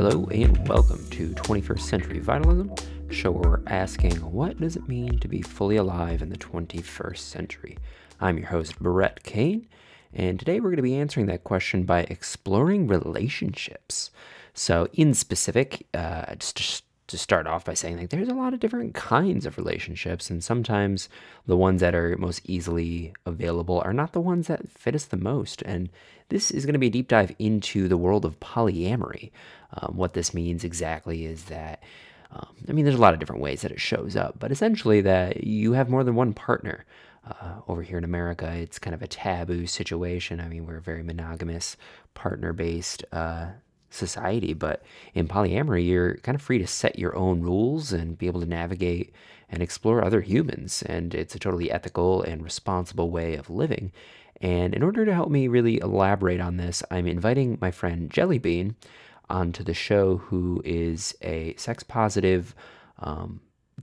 Hello and welcome to 21st Century Vitalism, the show where we're asking what does it mean to be fully alive in the 21st century. I'm your host, Brett Kane, and today we're going to be answering that question by exploring relationships. So in specific, just to start off by saying, there's a lot of different kinds of relationships, and sometimes the ones that are most easily available are not the ones that fit us the most. And this is going to be a deep dive into the world of polyamory. What this means exactly is that, there's a lot of different ways that it shows up, but essentially that you have more than one partner. Over here in America, it's kind of a taboo situation. We're a very monogamous, partner-based society, but in polyamory, you're kind of free to set your own rules and be able to navigate and explore other humans, and it's a totally ethical and responsible way of living. And in order to help me really elaborate on this, I'm inviting my friend Jellybean onto the show, who is a sex-positive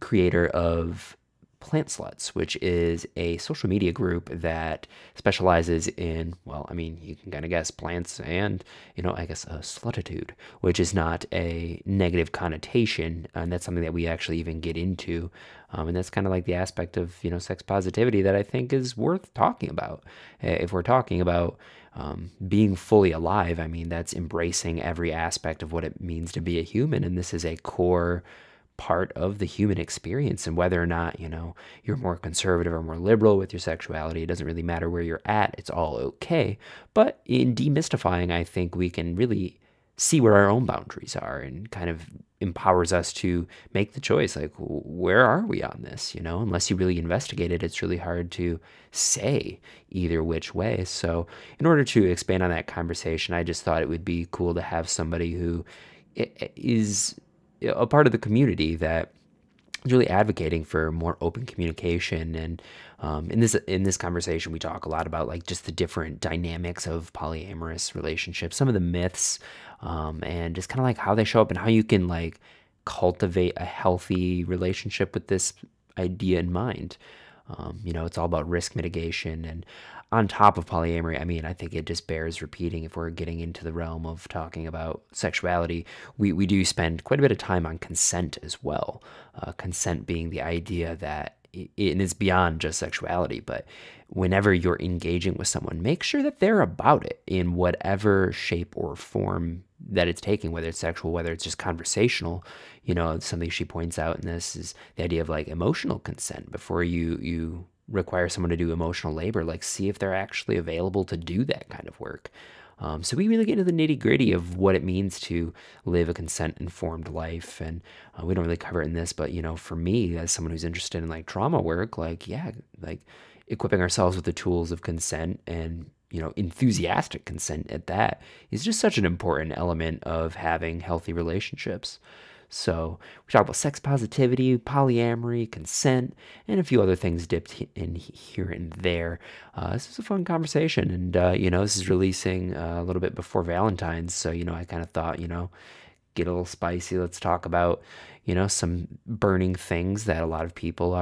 creator of Plant Sluts, which is a social media group that specializes in, you can kind of guess, plants and, slutitude, which is not a negative connotation, and that's something that we actually even get into, and that's kind of like the aspect of, sex positivity that I think is worth talking about. If we're talking about being fully alive, that's embracing every aspect of what it means to be a human, and this is a core part of the human experience. And whether or not you're more conservative or more liberal with your sexuality, it doesn't really matter where you're at, it's all okay. But in demystifying, I think we can really see where our own boundaries are, and kind of empowers us to make the choice, like, where are we on this? Unless you really investigate it, it's really hard to say either which way. So in order to expand on that conversation, I just thought it would be cool to have somebody who is a part of the community that is really advocating for more open communication. And in this conversation, we talk a lot about just the different dynamics of polyamorous relationships, some of the myths, and just kind of how they show up and how you can cultivate a healthy relationship with this idea in mind. It's all about risk mitigation. And on top of polyamory, I think it just bears repeating, if we're getting into the realm of talking about sexuality, we do spend quite a bit of time on consent as well. Consent being the idea that, and it's beyond just sexuality, but whenever you're engaging with someone, make sure that they're about it in whatever shape or form that it's taking, whether it's sexual, whether it's just conversational. Something she points out in this is the idea of emotional consent. Before you require someone to do emotional labor, see if they're actually available to do that kind of work. So we really get into the nitty-gritty of what it means to live a consent-informed life, and we don't really cover it in this, but for me, as someone who's interested in trauma work, equipping ourselves with the tools of consent, and enthusiastic consent at that, is just such an important element of having healthy relationships. So we talk about sex positivity, polyamory, consent, and a few other things dipped in here and there. This is a fun conversation, and this is releasing a little bit before Valentine's, so I kind of thought, get a little spicy. Let's talk about some burning things that a lot of people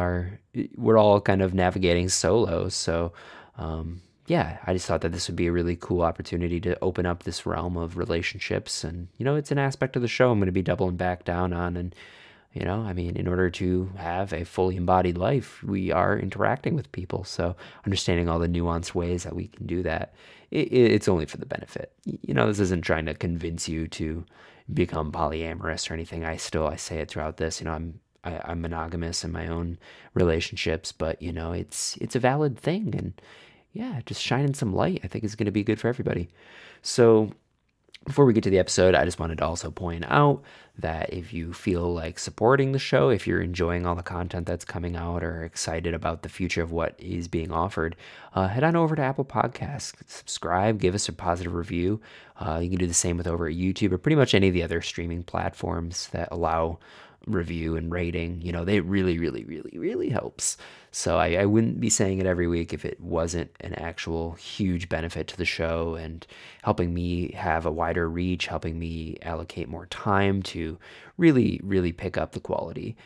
we're all kind of navigating solo. So I just thought that this would be a really cool opportunity to open up this realm of relationships. And, it's an aspect of the show I'm going to be doubling back down on. And, in order to have a fully embodied life, we are interacting with people. So understanding all the nuanced ways that we can do that, it's only for the benefit. This isn't trying to convince you to become polyamorous or anything. I say it throughout this, I'm monogamous in my own relationships, but, it's a valid thing. And just shining some light, I think, is going to be good for everybody. So before we get to the episode, I just wanted to also point out that if you feel like supporting the show, if you're enjoying all the content that's coming out or excited about the future of what is being offered, head on over to Apple Podcasts, subscribe, give us a positive review. You can do the same with over at YouTube or pretty much any of the other streaming platforms that allow review and rating. They really, really, really, really helps. So I wouldn't be saying it every week if it wasn't an actual huge benefit to the show and helping me have a wider reach, helping me allocate more time to really, really pick up the quality.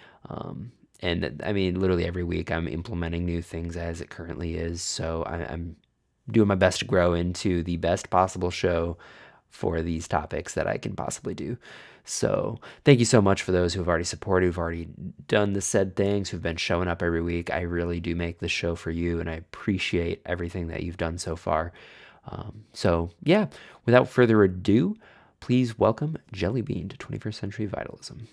And literally every week I'm implementing new things as it currently is. So I'm doing my best to grow into the best possible show for these topics that I can possibly do. So thank you so much for those who have already supported, who've already done the said things, who've been showing up every week. I really do make this show for you, and I appreciate everything that you've done so far. So yeah, without further ado, please welcome Jellybean to 21st Century Vitalism.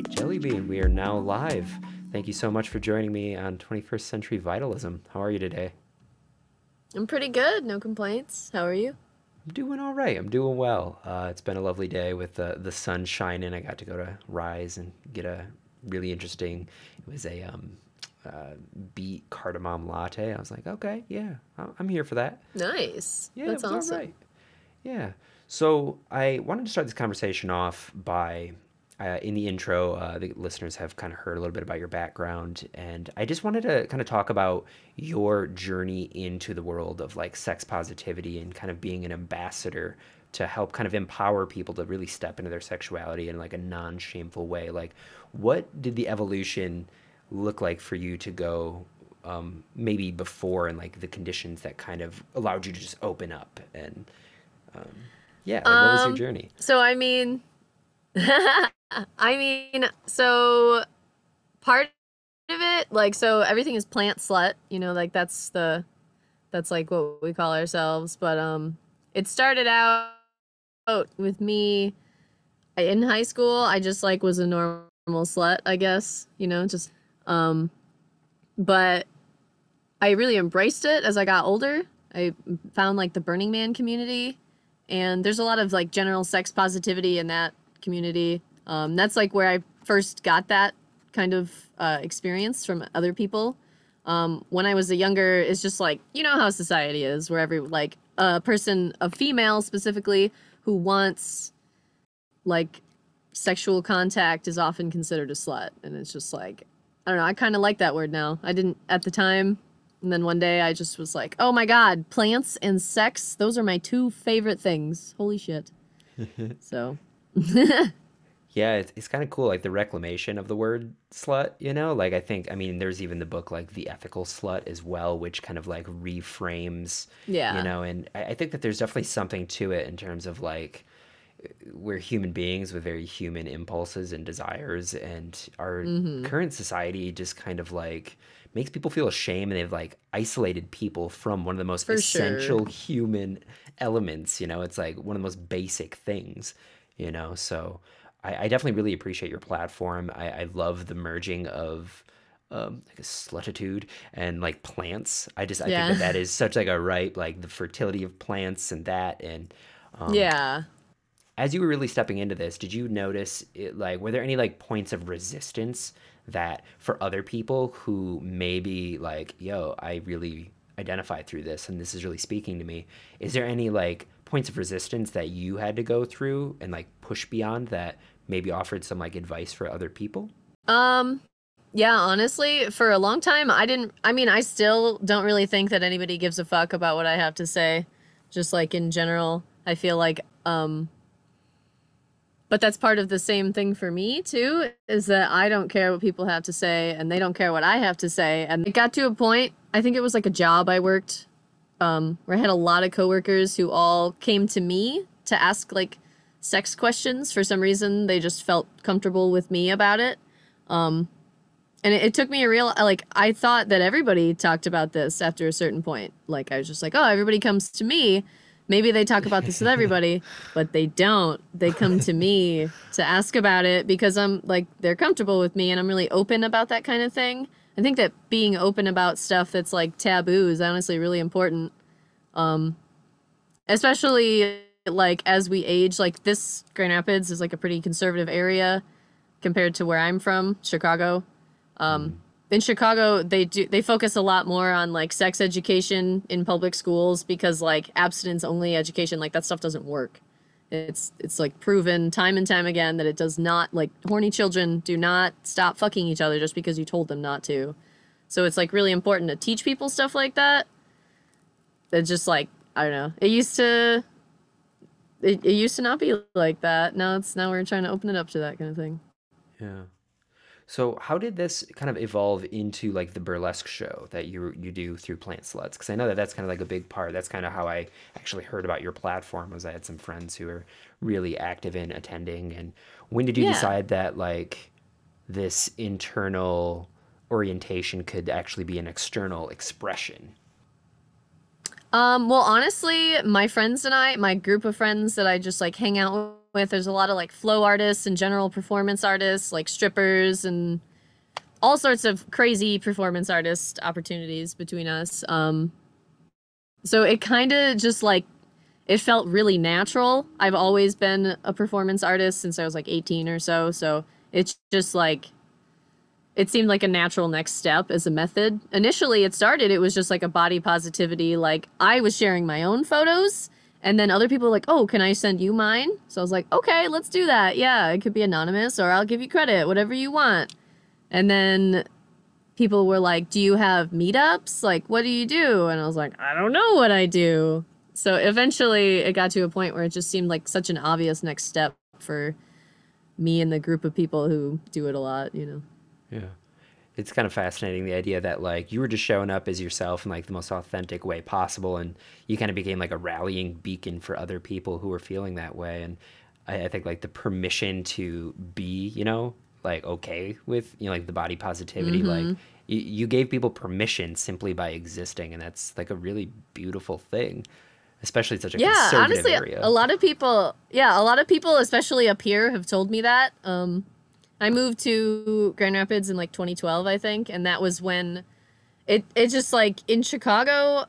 Jellybean, we are now live. Thank you so much for joining me on 21st Century Vitalism. How are you today? I'm pretty good, no complaints. How are you? I'm doing all right. I'm doing well. It's been a lovely day with the sun shining. I got to go to Rise and get a really interesting, it was a beet cardamom latte. I was like, okay, yeah, I'm here for that. Nice. Yeah, That's it was awesome. all right. Yeah. So I wanted to start this conversation off by in the intro, the listeners have kind of heard a little bit about your background, and I just wanted to kind of talk about your journey into the world of like sex positivity and kind of being an ambassador to help kind of empower people to really step into their sexuality in like a non-shameful way. Like, what did the evolution look like for you to go maybe before, and like the conditions that kind of allowed you to just open up and um, yeah, like what was your journey? So I mean, so part of it, like, so everything is Plant Slut, you know, like that's like what we call ourselves. But it started out with me in high school. I just like was a normal slut, I guess, you know, just but I really embraced it as I got older. I found like the Burning Man community, and there's a lot of like general sex positivity in that community. That's like where I first got that kind of experience from other people. When I was younger, it's just like, you know how society is, where every like a person, a female specifically, who wants like sexual contact is often considered a slut. And it's just like, I don't know, I kind of like that word now. I didn't at the time. And then one day I just was like, oh my God, plants and sex, those are my two favorite things. Holy shit. So. Yeah, it's kind of cool, like the reclamation of the word slut, you know? Like, I mean, there's even the book, like The Ethical Slut as well, which kind of like reframes, you Yeah. know? And I think that there's definitely something to it in terms of like, we're human beings with very human impulses and desires, and our Mm-hmm. current society just kind of like makes people feel ashamed, and they've like isolated people from one of the most For sure. essential human elements, you know? It's like one of the most basic things, you know? So I definitely really appreciate your platform. I love the merging of like a slutitude and like plants. I think Yeah. that that is such like a right, like the fertility of plants and that. And um, Yeah. as you were really stepping into this, did you notice it, like, were there any like points of resistance that for other people who maybe like, yo, I really identify through this and this is really speaking to me? Is there any like points of resistance that you had to go through and like push beyond that maybe offered some like advice for other people? Um, yeah, honestly, for a long time, I mean, I still don't really think that anybody gives a fuck about what I have to say. Just like in general, I feel like, but that's part of the same thing for me too, is that I don't care what people have to say and they don't care what I have to say. And it got to a point, I think it was like a job I worked, where I had a lot of coworkers who all came to me to ask like sex questions. For some reason, they just felt comfortable with me about it. And it took me a real, like, I thought that everybody talked about this after a certain point. Like, I was just like, oh, everybody comes to me. Maybe they talk about this with everybody, but they don't. They come to me to ask about it because I'm like, they're comfortable with me and I'm really open about that kind of thing. I think that being open about stuff that's like taboo is honestly really important. Especially like as we age, like this Grand Rapids is like a pretty conservative area compared to where I'm from, Chicago. Mm. In Chicago, they focus a lot more on like sex education in public schools because like abstinence only education, like that stuff doesn't work. It's like proven time and time again that it does not, like horny children do not stop fucking each other just because you told them not to. So it's like really important to teach people stuff like that. That just like I don't know. It used to not be like that. Now we're trying to open it up to that kind of thing. Yeah. So how did this kind of evolve into like the burlesque show that you do through Plant Sluts? Because I know that that's kind of like a big part. That's kind of how I actually heard about your platform. Was I had some friends who were really active in attending. And when did you Yeah. decide that like this internal orientation could actually be an external expression? Well, honestly, my friends and my group of friends that I just like hang out with, there's a lot of like flow artists and general performance artists, like strippers and all sorts of crazy performance artist opportunities between us. So it kind of just like it felt really natural. I've always been a performance artist since I was like 18 or so, so it's just like it seemed like a natural next step as a method. Initially, it was just like a body positivity. Like I was sharing my own photos, and then other people were like, "Oh, can I send you mine?" So I was like, "Okay, let's do that. Yeah, it could be anonymous, or I'll give you credit, whatever you want." And then people were like, "Do you have meetups? Like, what do you do?" And I was like, "I don't know what I do." So eventually, it got to a point where it just seemed like such an obvious next step for me and the group of people who do it a lot, you know. Yeah. It's kind of fascinating the idea that like you were just showing up as yourself in like the most authentic way possible, and you kind of became like a rallying beacon for other people who were feeling that way. And I think like the permission to be, like okay with like the body positivity, like Mm-hmm. you gave people permission simply by existing, and that's like a really beautiful thing, especially in such a Yeah, conservative honestly, area. a lot of people, especially up here, have told me that. I moved to Grand Rapids in like 2012, I think, and that was when it just like in Chicago,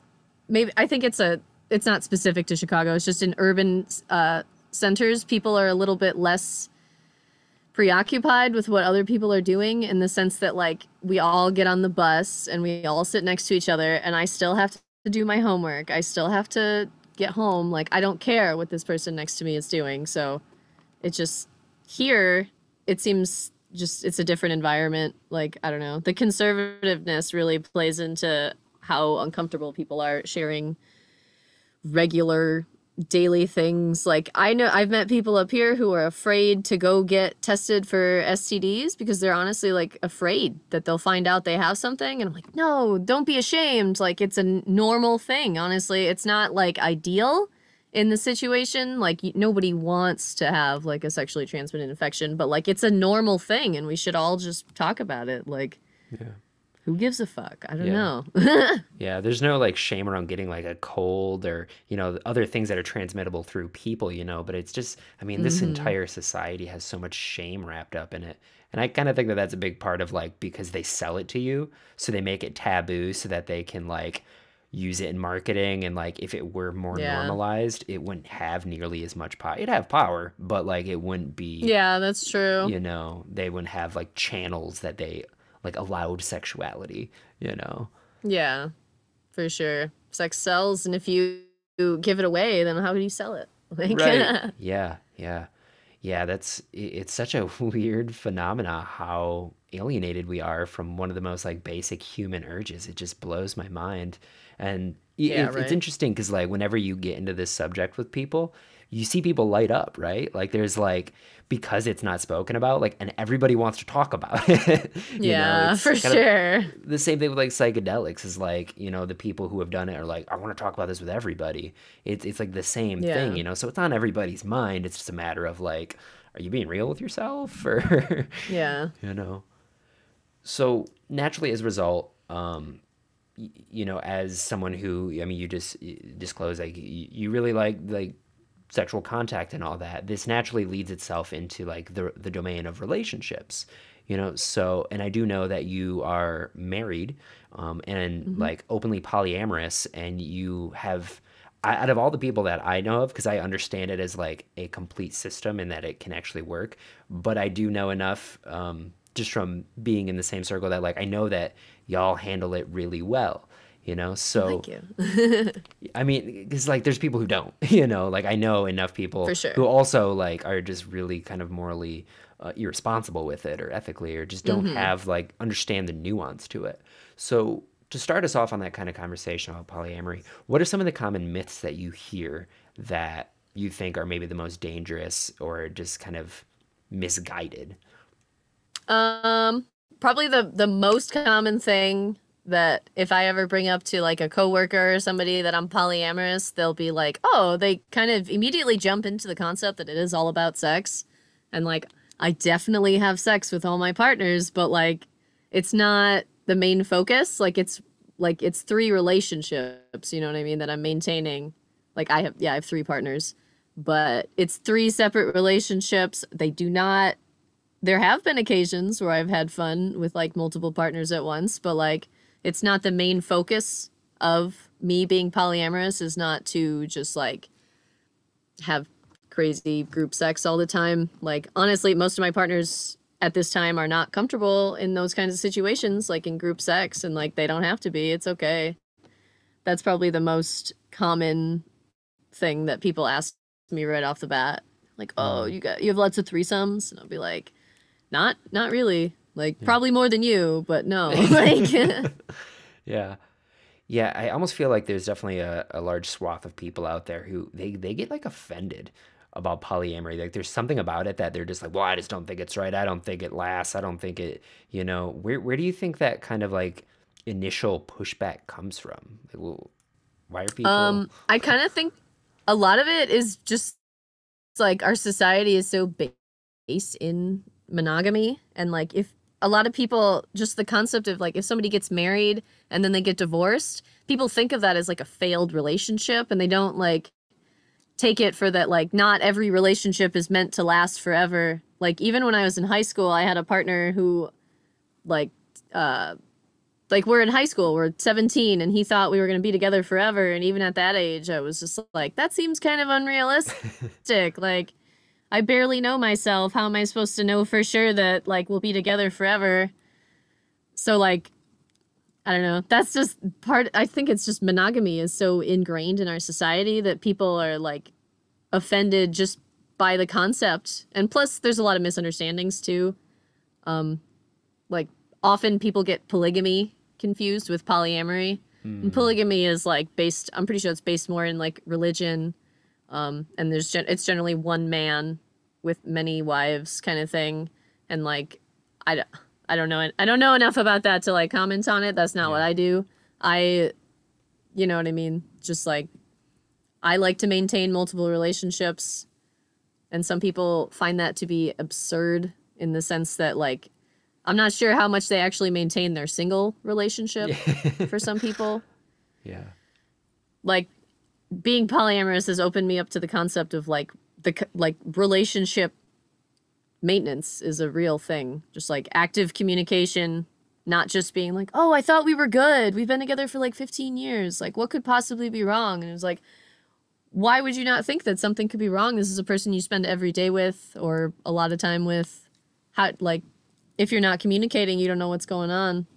maybe I think it's not specific to Chicago. It's just in urban centers, people are a little bit less preoccupied with what other people are doing in the sense that like we all get on the bus and we all sit next to each other, and I still have to do my homework. I still have to get home. Like I don't care what this person next to me is doing. So it just here it seems just it's a different environment. Like I don't know. The conservativeness really plays into how uncomfortable people are sharing regular daily things. Like I know I've met people up here who are afraid to go get tested for STDs because they're honestly like afraid that they'll find out they have something, and I'm like, "No, don't be ashamed. Like it's a normal thing. Honestly, it's not like ideal in the situation. Like nobody wants to have like a sexually transmitted infection, but like it's a normal thing and we should all just talk about it. Like Yeah. who gives a fuck? I don't Yeah. know." Yeah, there's no like shame around getting like a cold or, other things that are transmittable through people, but it's just, I mean, this Mhm. entire society has so much shame wrapped up in it. And I kind of think that that's a big part of like because they sell it to you, so they make it taboo so that they can like use it in marketing, and like if it were more Yeah. normalized, it wouldn't have nearly as much power. It'd have power, but like it wouldn't be, Yeah, that's true. they wouldn't have like channels that they like allowed sexuality, you know. Yeah, for sure. Sex sells, and if you give it away, then how do you sell it? Like, Right. Yeah, yeah. Yeah, it's such a weird phenomena how alienated we are from one of the most like basic human urges. It just blows my mind. And yeah, it's right. interesting because like whenever you get into this subject with people, you see people light up, right? Like there's like because it's not spoken about, like and everybody wants to talk about it. Yeah, It's for kind of sure. the same thing with like psychedelics is like, the people who have done it are like, I want to talk about this with everybody. It's like the same thing, Yeah, so it's on everybody's mind. It's just a matter of like, are you being real with yourself or yeah. you know? So naturally as a result, as someone who, I mean, you just disclose like you really like sexual contact and all that. This naturally leads itself into like the domain of relationships, So, and I do know that you are married, and Hmm. like openly polyamorous, and you have. Out of all the people that I know of, because I understand it as like a complete system and that it can actually work, but I do know enough, just from being in the same circle, that like I know that y'all handle it really well, Well, So thank you. I mean, because like there's people who don't, like I know enough people For sure. who also like are just really kind of morally irresponsible with it or ethically or just don't Hmm. have like understand the nuance to it. So to start us off on that kind of conversation about polyamory, what are some of the common myths that you hear that you think are maybe the most dangerous or just kind of misguided? Um, Probably the most common thing that if I ever bring up to like a coworker or somebody that I'm polyamorous, they'll be like, "Oh," they kind of immediately jump into the concept that it is all about sex. And like, I definitely have sex with all my partners, but like it's not the main focus. It's three relationships, you know what I mean, that I'm maintaining. Like I have three partners, but it's three separate relationships. They do not There have been occasions where I've had fun with like multiple partners at once, but like it's not the main focus of me being polyamorous is not to just like have crazy group sex all the time. Like honestly, most of my partners at this time are not comfortable in those kinds of situations, like in group sex, and like they don't have to be. It's okay. That's probably the most common thing that people ask me right off the bat. Like, "Oh, Mm, you have lots of threesomes?" And I'll be like, not really. Like probably more than you, but no. Like yeah. Yeah, I almost feel like there's definitely a large swath of people out there who they get like offended about polyamory. Like there's something about it that they're just like, well, I just don't think it's right. I don't think it lasts. I don't think it, where do you think that kind of like initial pushback comes from? Like, well, why are people? I kind of think a lot of it is just like our society is so based in monogamy, and like if a lot of people, just the concept of like if somebody gets married and then they get divorced, people think of that as like a failed relationship, and they don't like take it for that. Like not every relationship is meant to last forever. Like even when I was in high school, I had a partner who like uh we're in high school, we're 17, and he thought we were going to be together forever, and even at that age I was just like, that seems kind of unrealistic. Like I barely know myself. How am I supposed to know for sure that like we'll be together forever? So like I don't know. That's just part. I think it's just monogamy is so ingrained in our society that people are like offended just by the concept. And plus there's a lot of misunderstandings too. Like often people get polygamy confused with polyamory. And Hmm, polygamy is like based, I'm pretty sure it's based more in like religion. And it's generally one man with many wives kind of thing. And like, I, d- I don't know enough about that to like comment on it. That's not what yeah. I do. I, you know what I mean? Just like, I like to maintain multiple relationships. And some people find that to be absurd in the sense that like, I'm not sure how much they actually maintain their single relationship Yeah. for some people. Yeah. Like being polyamorous has opened me up to the concept of like like relationship maintenance is a real thing. Just like active communication, not just being like, "Oh, I thought we were good. We've been together for like 15 years. Like what could possibly be wrong?" And it was like, "Why would you not think that something could be wrong? This is a person you spend every day with or a lot of time with. How like if you're not communicating, you don't know what's going on.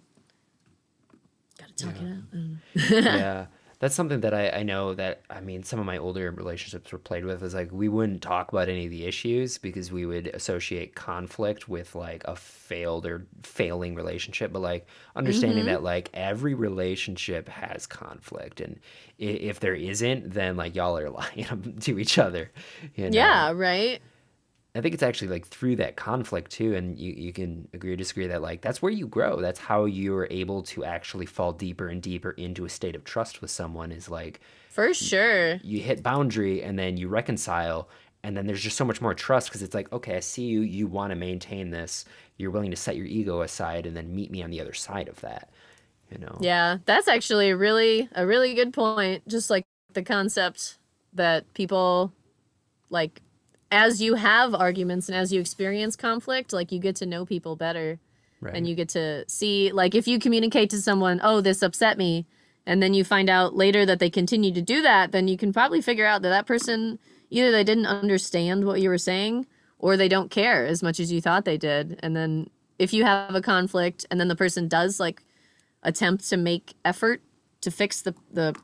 Got to talk Yeah. it out." I don't know. Yeah, that's something that I know that I mean some of my older relationships were played with is like we wouldn't talk about any of the issues because we would associate conflict with like a failed or failing relationship, but like understanding Mhm. that like every relationship has conflict, and if there isn't, then like y'all are lying to each other, you know. Yeah, right? I think it's actually like through that conflict too, and you can agree or disagree that like that's where you grow. That's how you're able to actually fall deeper and deeper into a state of trust with someone is like For sure. you hit boundary and then you reconcile, and then there's just so much more trust because it's like, okay, I see you, you want to maintain this. You're willing to set your ego aside and then meet me on the other side of that, you know. Yeah, that's actually a really good point. Just like the concept that people like as you have arguments and as you experience conflict, like you get to know people better and Right. you get to see like if you communicate to someone, "Oh, this upset me." And then you find out later that they continue to do that, then you can probably figure out that that person either they didn't understand what you were saying or they don't care as much as you thought they did. And then if you have a conflict and then the person does like attempt to make effort to fix the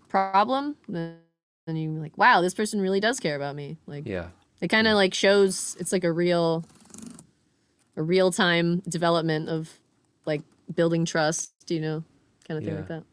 problem, then you're like, wow, this person really does care about me. Like Yeah. it kind of Yeah. like shows it's like a real time development of like building trust, kind of thing Yeah. like that.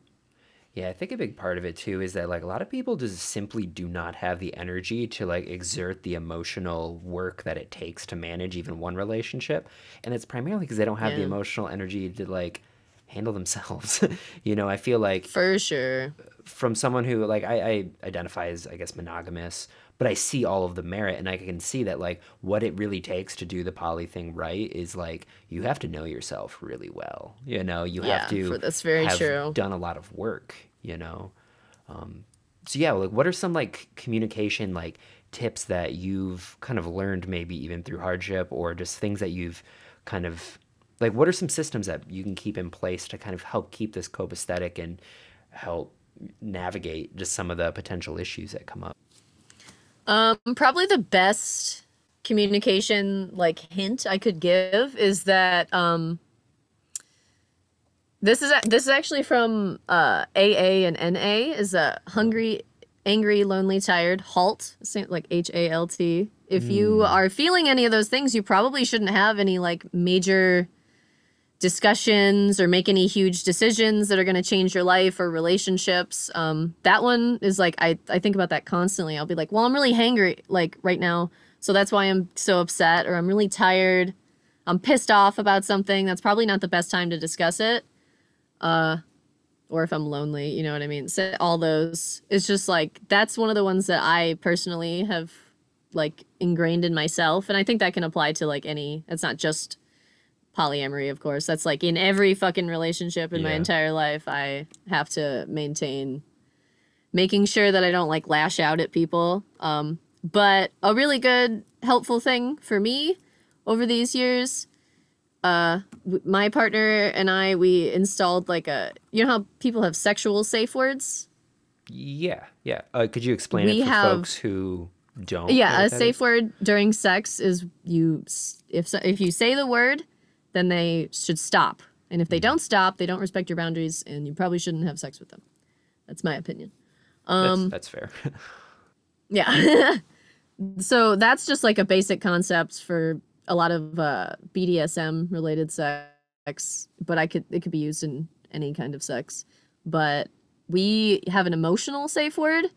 Yeah, I think a big part of it too is that like a lot of people just simply do not have the energy to like exert the emotional work that it takes to manage even one relationship. And it's primarily because they don't have the Yeah, emotional energy to like handle themselves. I feel like for sure. from someone who like I identify as I guess monogamous, but I see all of the merit and I can see that like what it really takes to do the poly thing right is like you have to know yourself really well. You have Yeah, to for that's very have true. done a lot of work. So yeah, like what are some like communication like tips that you've kind of learned maybe even through hardship or just things that you've kind of like what are some systems that you can keep in place to kind of help keep this copacetic and help navigate just some of the potential issues that come up? Probably the best communication like hint I could give is that this is actually from AA and NA is a hungry, angry, lonely, tired, halt, like HALT. If you Mm, are feeling any of those things, you probably shouldn't have any like major discussions or make any huge decisions that are going to change your life or relationships. That one is like, I think about that constantly. I'll be like, well, I'm really hangry like right now. So that's why I'm so upset, or I'm really tired. I'm pissed off about something. That's probably not the best time to discuss it. Or if I'm lonely, you know what I mean? So all those, it's just like, that's one of the ones that I personally have like ingrained in myself. And I think that can apply to like any, it's not just polyamory, of course. That's like in every fucking relationship in my yeah. entire life, I have to maintain making sure that I don't like lash out at people. But a really good, helpful thing for me over these years, my partner and I, we installed like you know how people have sexual safe words? Yeah, yeah. Could you explain it We for have, folks who don't know yeah, what a that safe is? word during sex is if you say the word, then they should stop. And if they Hmm. don't stop, they don't respect your boundaries, and you probably shouldn't have sex with them. That's my opinion. That's fair. Yeah. So that's just like a basic concept for a lot of BDSM related sex, but it could be used in any kind of sex. But we have an emotional safe word.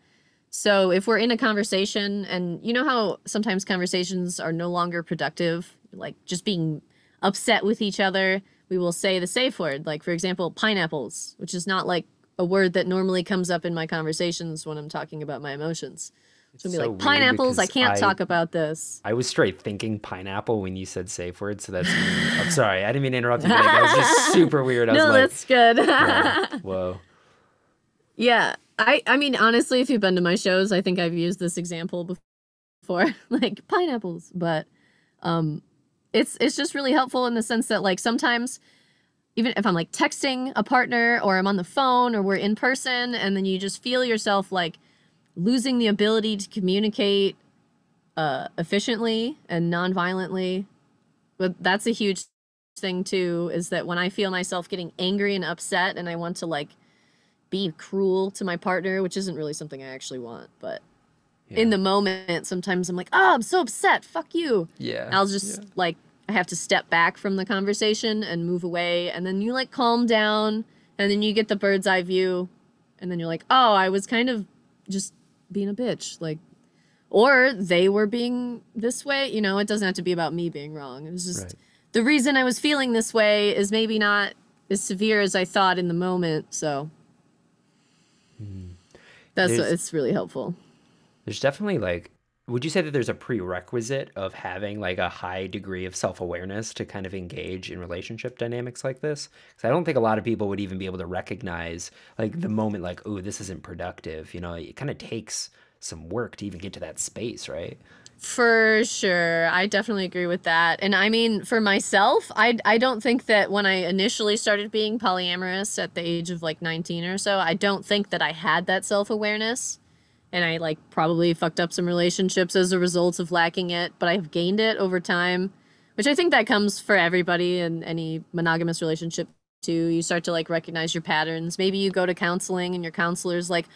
So if we're in a conversation, and you know how sometimes conversations are no longer productive, like just being upset with each other, we will say the safe word. Like, for example, pineapples, which is not like a word that normally comes up in my conversations when I'm talking about my emotions. It's So I'll be so like, weird pineapples, I because can't I talk about this. I was straight thinking pineapple when you said safe word, so that's I'm sorry, I didn't mean to interrupt you, but like that was just super weird. I was No, like, that's good. whoa, whoa. Yeah. I mean, honestly, if you've been to my shows, I think I've used this example before, like pineapples. But um, it's just really helpful in the sense that like sometimes even if I'm like texting a partner or I'm on the phone or we're in person and then you just feel yourself like losing the ability to communicate efficiently and non-violently. But that's a huge thing too, is that when I feel myself getting angry and upset and I want to like be cruel to my partner, which isn't really something I actually want, but in Yeah. the moment, sometimes I'm like, oh, I'm so upset. Fuck you. Yeah. I'll Yeah. just like, I have to step back from the conversation and move away. And then you like calm down and then you get the bird's eye view. And then you're like, oh, I was kind of just being a bitch. Like, or they were being this way. You know, it doesn't have to be about me being wrong. It was just Right. the reason I was feeling this way is maybe not as severe as I thought in the moment. So Mhm. that's what There's it's really helpful. there's definitely like would you say that there's a prerequisite of having like a high degree of self-awareness to kind of engage in relationship dynamics like this? Because I don't think a lot of people would even be able to recognize like the moment like, oh, this isn't productive. It kind of takes some work to even get to that space, right? For sure. I definitely agree with that. And I mean, for myself, I don't think that when I initially started being polyamorous at the age of like 19 or so, I don't think that I had that self-awareness. And I like probably fucked up some relationships as a result of lacking it, but I've gained it over time, which I think that comes for everybody in any monogamous relationship too. You start to like recognize your patterns. Maybe you go to counseling and your counselor's like,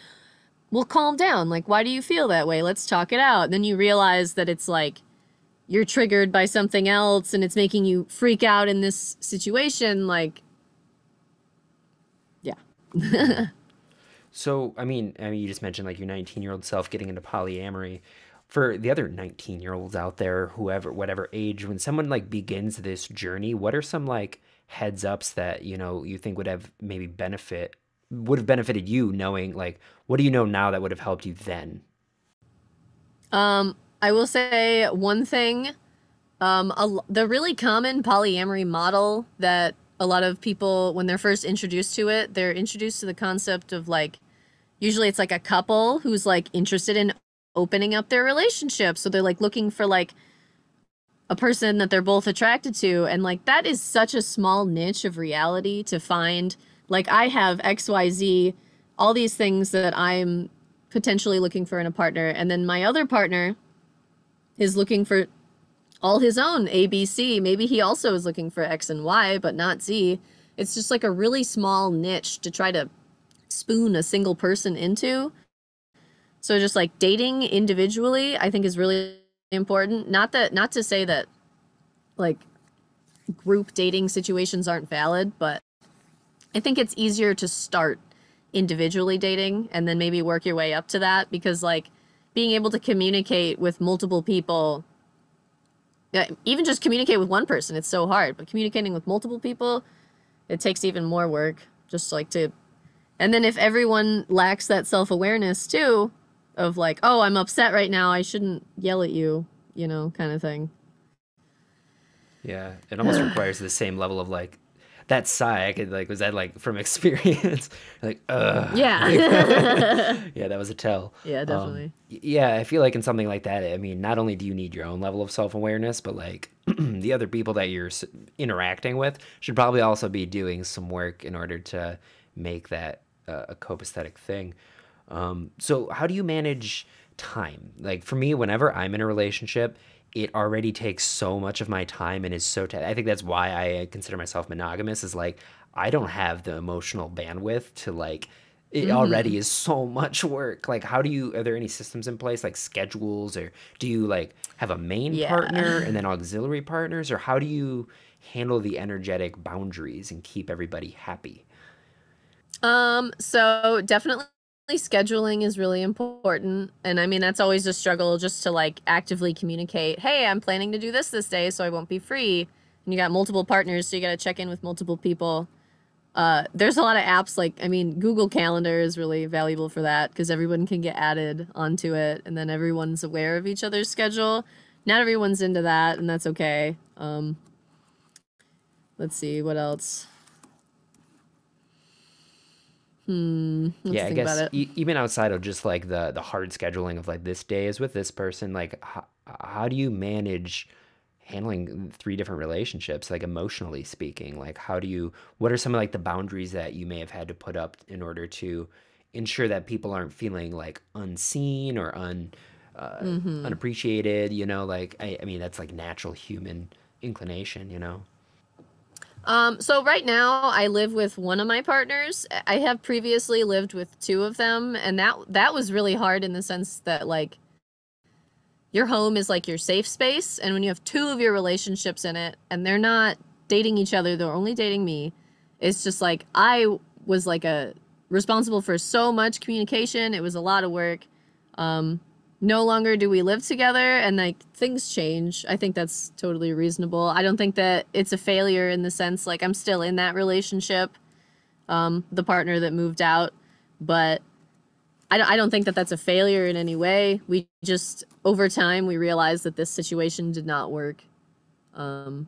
well, calm down. Like, why do you feel that way? Let's talk it out. And then you realize that it's like you're triggered by something else and it's making you freak out in this situation. Like, yeah. Yeah. So, you just mentioned like your 19-year-old self getting into polyamory. For the other 19-year-olds out there, whoever, whatever age, when someone like begins this journey, what are some like heads ups that, you think would have benefited you knowing like, what do you know now that would have helped you then? I will say one thing. The really common polyamory model that a lot of people, when they're first introduced to it, they're introduced to the concept of like, usually it's like a couple who's like interested in opening up their relationship. So they're like looking for like a person that they're both attracted to. And like, that is such a small niche of reality to find. Like, I have XYZ, all these things that I'm potentially looking for in a partner. And then my other partner is looking for all his own ABC. Maybe he also is looking for X and Y, but not Z. It's just like a really small niche to try to spoon a single person into. So just like dating individually, I think is really important. Not to say that like group dating situations aren't valid, but I think it's easier to start individually dating and then maybe work your way up to that, because like being able to communicate with multiple people, even just communicate with one person, it's so hard, but communicating with multiple people, it takes even more work just like to. And then if everyone lacks that self-awareness too, of like, oh, I'm upset right now, I shouldn't yell at you, kind of thing. Yeah, it almost requires the same level of like that sigh. I could like, was that like from experience? Like, Yeah. yeah, that was a tell. Yeah, definitely. Yeah, I feel like in something like that, not only do you need your own level of self-awareness, but like the other people that you're interacting with should probably also be doing some work in order to make that a copacetic thing. So how do you manage time? Like for me, whenever I'm in a relationship, it already takes so much of my time and is so I think that's why I consider myself monogamous, is like I don't have the emotional bandwidth to like, it Mm-hmm. already is so much work. Like how do you, are there any systems in place like schedules, or do you like have a main partner Yeah. and then auxiliary partners, or how do you handle the energetic boundaries and keep everybody happy? So definitely scheduling is really important. And I mean, that's always a struggle, just to like actively communicate, hey, I'm planning to do this day, so I won't be free. And you got multiple partners, so you got to check in with multiple people. There's a lot of apps, like, I mean, Google Calendar is really valuable for that because everyone can get added onto it and then everyone's aware of each other's schedule. Not everyone's into that, and that's okay. Let's see, what else? Let's Yeah, I think about guess it. even outside of just like the hard scheduling of like this day is with this person, like how do you manage handling three different relationships, like emotionally speaking? Like how do you, what are some of like the boundaries that you may have had to put up in order to ensure that people aren't feeling like unseen or Mm-hmm. unappreciated, like that's like natural human inclination. So right now I live with one of my partners. I have previously lived with two of them, and that was really hard in the sense that like your home is like your safe space, and when you have two of your relationships in it and they're not dating each other, they're only dating me, it's just like I was like a responsible for so much communication. It was a lot of work. No longer do we live together, and like things change. I think that's totally reasonable. I don't think that it's a failure in the sense like I'm still in that relationship, the partner that moved out, but I don't think that that's a failure in any way. We just, over time, we realized that this situation did not work. So,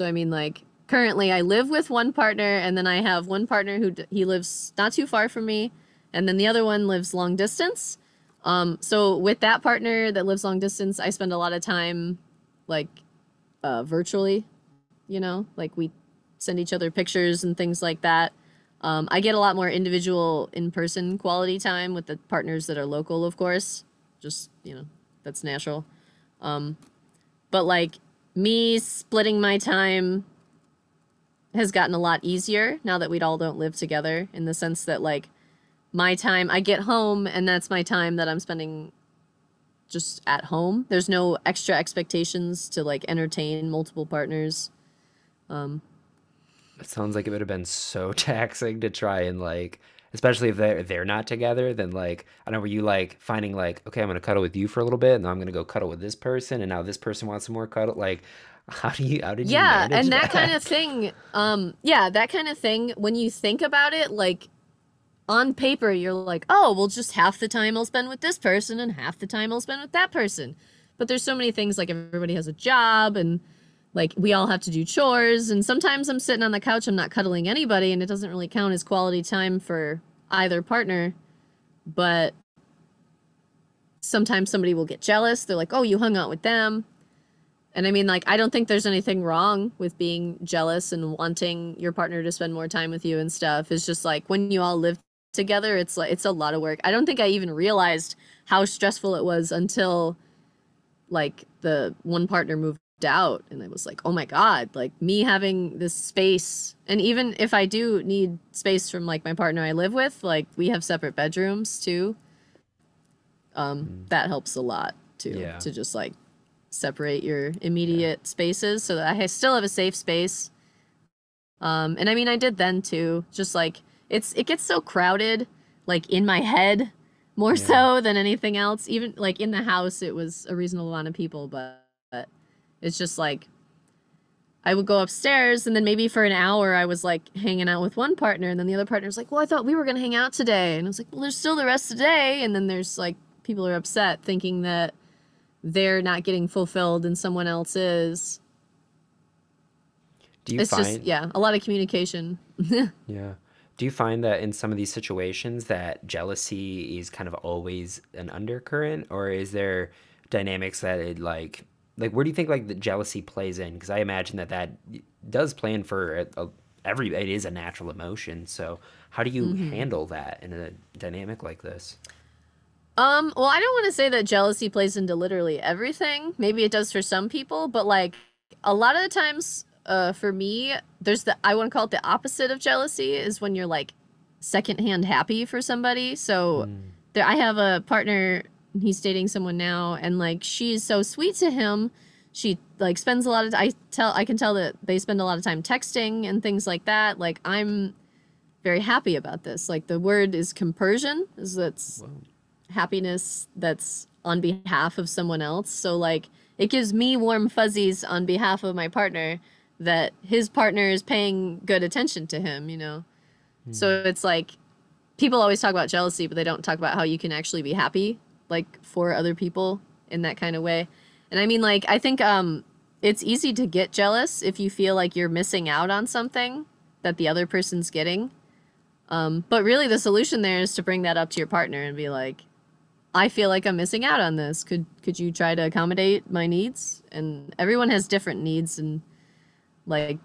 I mean, like, currently I live with one partner, and then I have one partner who he lives not too far from me, and then the other one lives long distance. So, with that partner that lives long distance, I spend a lot of time, like, virtually, like we send each other pictures and things like that. I get a lot more individual in-person quality time with the partners that are local, of course. Just, that's natural. But like me splitting my time has gotten a lot easier now that we all don't live together, in the sense that like my time, I get home and that's my time that I'm spending just at home. There's no extra expectations to like entertain multiple partners. It sounds like it would have been so taxing to try and like especially if they're not together, then like I don't know, were you like finding like, okay, I'm gonna cuddle with you for a little bit, and then I'm gonna go cuddle with this person, and now this person wants some more cuddle. Like, how did you Yeah, manage and that kind of that? thing, yeah, that kind of thing, when you think about it, like on paper, you're like, oh, well, just half the time I'll spend with this person and half the time I'll spend with that person. But there's so many things, like everybody has a job and like we all have to do chores. And sometimes I'm sitting on the couch, I'm not cuddling anybody, and it doesn't really count as quality time for either partner. But sometimes somebody will get jealous. They're like, oh, you hung out with them. And I mean, like, I don't think there's anything wrong with being jealous and wanting your partner to spend more time with you and stuff. It's just like when you all live together, it's like it's a lot of work. I don't think I even realized how stressful it was until like the one partner moved out, and I was like, oh my God, like me having this space. And even if I do need space from like my partner I live with, like we have separate bedrooms too. Mm, That helps a lot too, yeah, to just like separate your immediate spaces so that I still have a safe space. And I mean, I did then too. Just like it gets so crowded, like in my head, more yeah, so than anything else. Even like in the house, it was a reasonable amount of people, but it's just like I would go upstairs, and then maybe for an hour I was like hanging out with one partner, and then the other partner's like, "Well, I thought we were gonna hang out today," and I was like, "Well, there's still the rest of the day," and then there's like people are upset thinking that they're not getting fulfilled and someone else is. do you It's just, find yeah, a lot of communication. yeah, do you find that in some of these situations that jealousy is kind of always an undercurrent, or is there dynamics that it like where do you think like the jealousy plays in? Because I imagine that does play in for every, it is a natural emotion. So how do you hmm handle that in a dynamic like this? Well, I don't want to say that jealousy plays into literally everything. Maybe it does for some people, but like a lot of the times, for me, there's I want to call it the opposite of jealousy is when you're like secondhand happy for somebody. So Mm, there, I have a partner, he's dating someone now, and like she's so sweet to him. She like spends a lot of, I can tell that they spend a lot of time texting and things like that. Like I'm very happy about this. Like the word is compersion, is that's well, happiness that's on behalf of someone else. So like it gives me warm fuzzies on behalf of my partner that his partner is paying good attention to him, you know. mm, So it's like people always talk about jealousy, but they don't talk about how you can actually be happy like for other people in that kind of way. And I mean like I think it's easy to get jealous if you feel like you're missing out on something that the other person's getting. But really the solution there is to bring that up to your partner and be like, I feel like I'm missing out on this. Could you try to accommodate my needs? And everyone has different needs, and like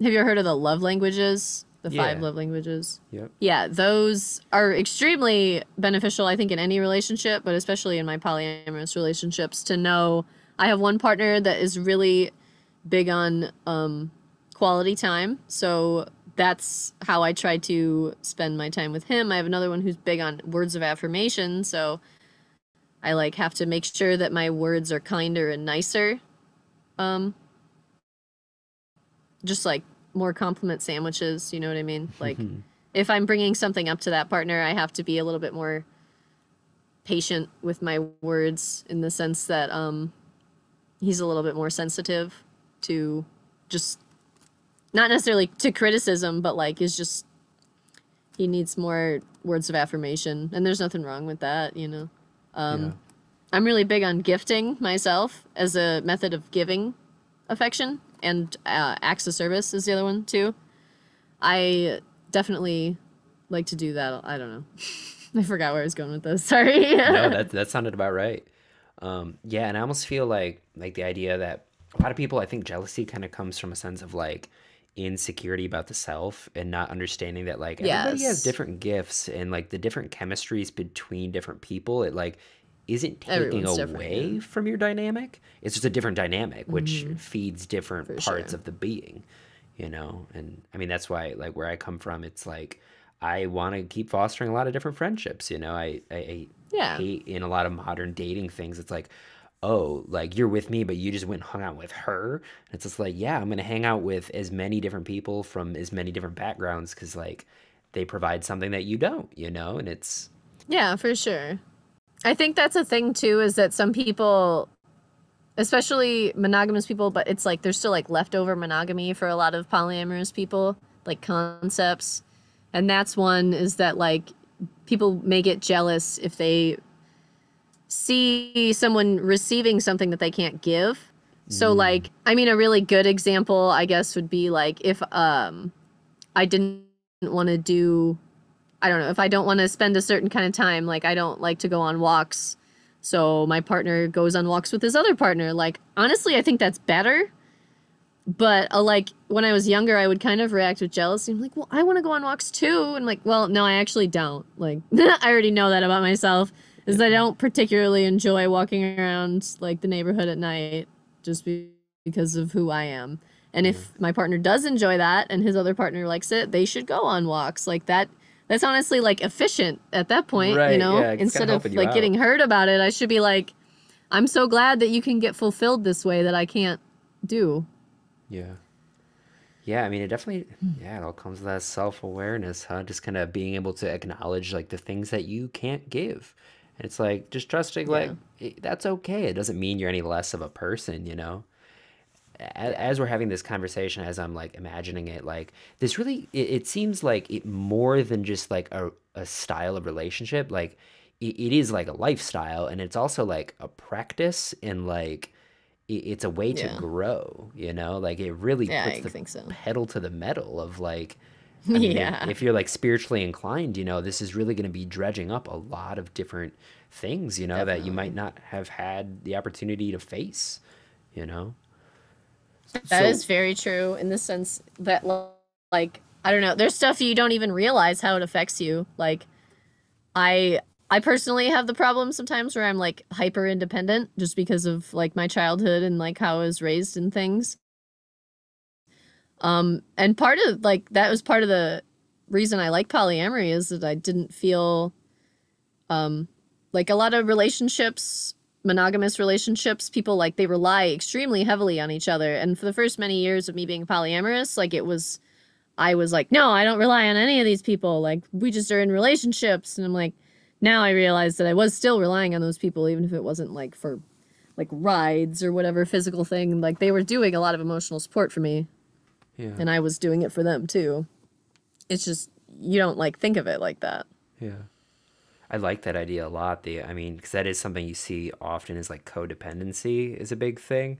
have you ever heard of the love languages? The five yeah, love languages? yep. Yeah, those are extremely beneficial, I think, in any relationship, but especially in my polyamorous relationships, to know I have one partner that is really big on quality time. So that's how I try to spend my time with him. I have another one who's big on words of affirmation. So I like have to make sure that my words are kinder and nicer. Um, just like more compliment sandwiches, you know what I mean? Like if I'm bringing something up to that partner, I have to be a little bit more patient with my words in the sense that he's a little bit more sensitive to just not necessarily to criticism, but like is just he needs more words of affirmation, and there's nothing wrong with that, you know. Yeah. I'm really big on gifting myself as a method of giving affection, and acts of service is the other one too. I definitely like to do that. I don't know. I forgot where I was going with this. Sorry. No, that sounded about right. Yeah, and I almost feel like the idea that a lot of people, I think jealousy kind of comes from a sense of like insecurity about the self and not understanding that like everybody has Yes. different gifts and like the different chemistries between different people. It like isn't taking Everyone's different, yeah. away from your dynamic. It's just a different dynamic, which Mm-hmm. feeds different For parts sure. of the being, you know? And I mean, that's why like where I come from, it's like I want to keep fostering a lot of different friendships, you know? I Yeah. hate in a lot of modern dating things. It's like, oh, like you're with me, but you just went and hung out with her. It's just like, yeah, I'm gonna hang out with as many different people from as many different backgrounds because like they provide something that you don't, you know, and it's Yeah, for sure. I think that's a thing too, is that some people, especially monogamous people, but it's like there's still like leftover monogamy for a lot of polyamorous people, like concepts. And that's one is that like people may get jealous if they see someone receiving something that they can't give. So like, I mean, a really good example, I guess, would be like if I didn't want to do, I don't know, if I don't want to spend a certain kind of time, like I don't like to go on walks, so my partner goes on walks with his other partner. Like, honestly, I think that's better. But like when I was younger, I would kind of react with jealousy. I'm like, well, I want to go on walks too. And like, well, no, I actually don't. Like, I already know that about myself, is that I don't particularly enjoy walking around like the neighborhood at night just because of who I am. And if my partner does enjoy that and his other partner likes it, they should go on walks like that. That's honestly like efficient at that point, right, you know? yeah, it's Instead kinda of helping you like out. getting hurt about it, I should be like, I'm so glad that you can get fulfilled this way that I can't do. Yeah. Yeah, I mean, it definitely, yeah, it all comes with that self-awareness, huh? Just kind of being able to acknowledge like the things that you can't give. And it's like just trusting like Yeah. that's okay. It doesn't mean you're any less of a person, you know? Yeah. As we're having this conversation, as I'm like imagining it, like this really, it seems like it more than just like a style of relationship. Like it is like a lifestyle, and it's also like a practice, and like it's a way to Yeah. grow, you know? Like it really Yeah, puts I the think so. pedal to the metal of like, I mean, Yeah. if you're like spiritually inclined, you know, this is really going to be dredging up a lot of different things, you know, that you might Definitely. not have had the opportunity to face, you know? That So, is very true in the sense that, like, I don't know, there's stuff you don't even realize how it affects you. Like, I I personally have the problem sometimes where I'm like hyper independent just because of like my childhood and like how I was raised and things. And part of like that was part of the reason I like polyamory is that I didn't feel like a lot of relationships, monogamous relationships, people like they rely extremely heavily on each other. And for the first many years of me being polyamorous, like it was, I was like, no, I don't rely on any of these people. Like we just are in relationships. And I'm like, now I realize that I was still relying on those people, even if it wasn't like for like rides or whatever physical thing. Like they were doing a lot of emotional support for me, yeah, and I was doing it for them too. It's just, you don't like think of it like that. yeah. I like that idea a lot. I mean, because that is something you see often is like codependency is a big thing.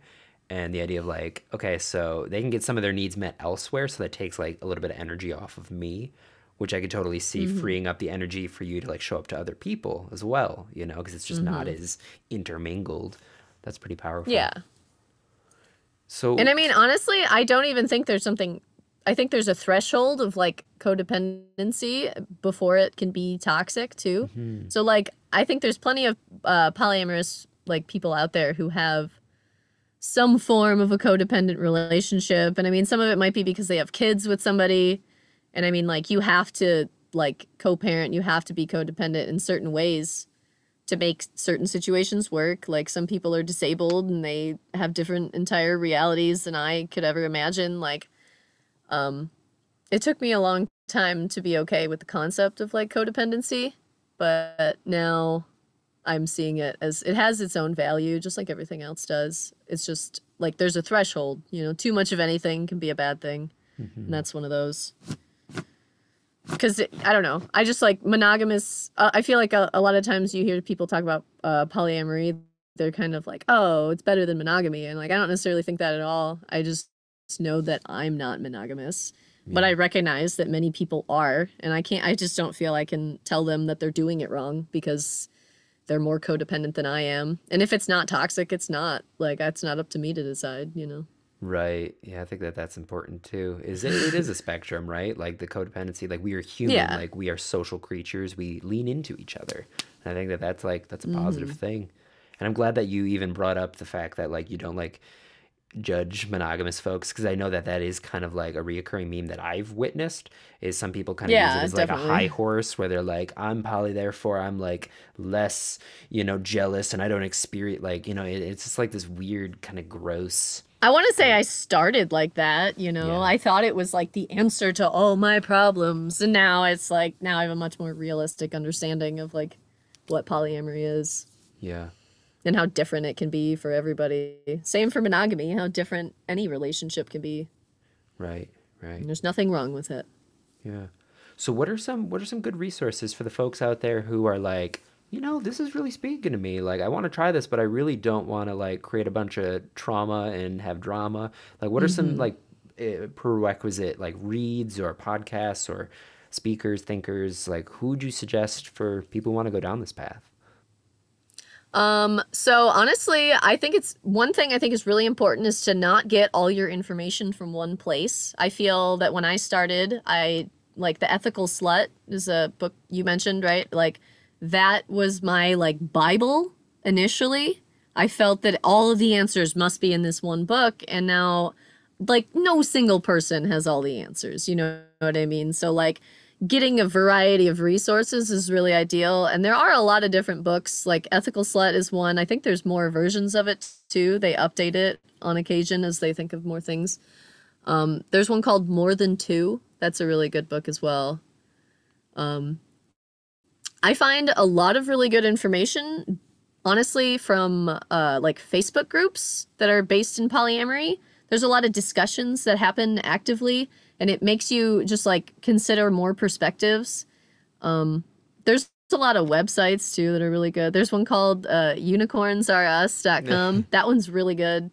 And the idea of like, okay, so they can get some of their needs met elsewhere. So that takes like a little bit of energy off of me, which I could totally see Mm-hmm. freeing up the energy for you to like show up to other people as well, you know, because it's just not Mm-hmm. as intermingled. That's pretty powerful. Yeah. And So, I mean, honestly, I don't even think there's something, I think there's a threshold of like codependency before it can be toxic too. mhm, So like, I think there's plenty of polyamorous like people out there who have some form of a codependent relationship. And I mean, some of it might be because they have kids with somebody. And I mean, like, you have to like co-parent, you have to be codependent in certain ways to make certain situations work. Like some people are disabled and they have different entire realities than I could ever imagine. Like, it took me a long time to be okay with the concept of like codependency, but now I'm seeing it as it has its own value, just like everything else does. It's just like there's a threshold, you know, too much of anything can be a bad thing. And mhm. that's one of those. Because I don't know. I just like monogamous. I feel like a lot of times you hear people talk about polyamory. They're kind of like, oh, it's better than monogamy. And like, I don't necessarily think that at all. I just know that I'm not monogamous. But Yeah. I recognize that many people are. And I just don't feel I can tell them that they're doing it wrong because they're more codependent than I am. And if it's not toxic, it's not. Like, that's not up to me to decide, you know? Right. Yeah, I think that that's important too. It is a spectrum, right? Like the codependency, like we are human, Yeah. like we are social creatures. We lean into each other. And I think that that's like that's a positive Mm-hmm. thing. And I'm glad that you even brought up the fact that like you don't like judge monogamous folks because I know that that is kind of like a reoccurring meme that I've witnessed is some people kind of use it Yeah, as like a high definitely. horse where they're like I'm poly therefore I'm like less, you know, jealous and I don't experience like, you know, it's just like this weird kind of gross. I want to say I started like that, you know. Yeah. I thought it was like the answer to all my problems, and now it's like now I have a much more realistic understanding of like what polyamory is Yeah. and how different it can be for everybody. Same for monogamy, how different any relationship can be. Right. Right. And there's nothing wrong with it. Yeah. So what are some good resources for the folks out there who are like, this is really speaking to me. Like I want to try this, but I really don't want to like create a bunch of trauma and have drama. Like what are some like prerequisite like reads or podcasts or speakers, thinkers, like who would you suggest for people who want to go down this path? So honestly, I think it's one thing I think is really important is to not get all your information from one place. I feel that when I started, I like The Ethical Slut is a book you mentioned, right? Like that was my like Bible initially. I felt that all of the answers must be in this one book, and now like no single person has all the answers, you know what I mean? So like getting a variety of resources is really ideal. And there are a lot of different books, like Ethical Slut is one. I think there's more versions of it too. They update it on occasion as they think of more things. There's one called More Than Two. That's a really good book as well. I find a lot of really good information, honestly, from like Facebook groups that are based in polyamory. There's a lot of discussions that happen actively, and it makes you just like consider more perspectives. There's a lot of websites too that are really good. There's one called unicornsrus.com. That one's really good,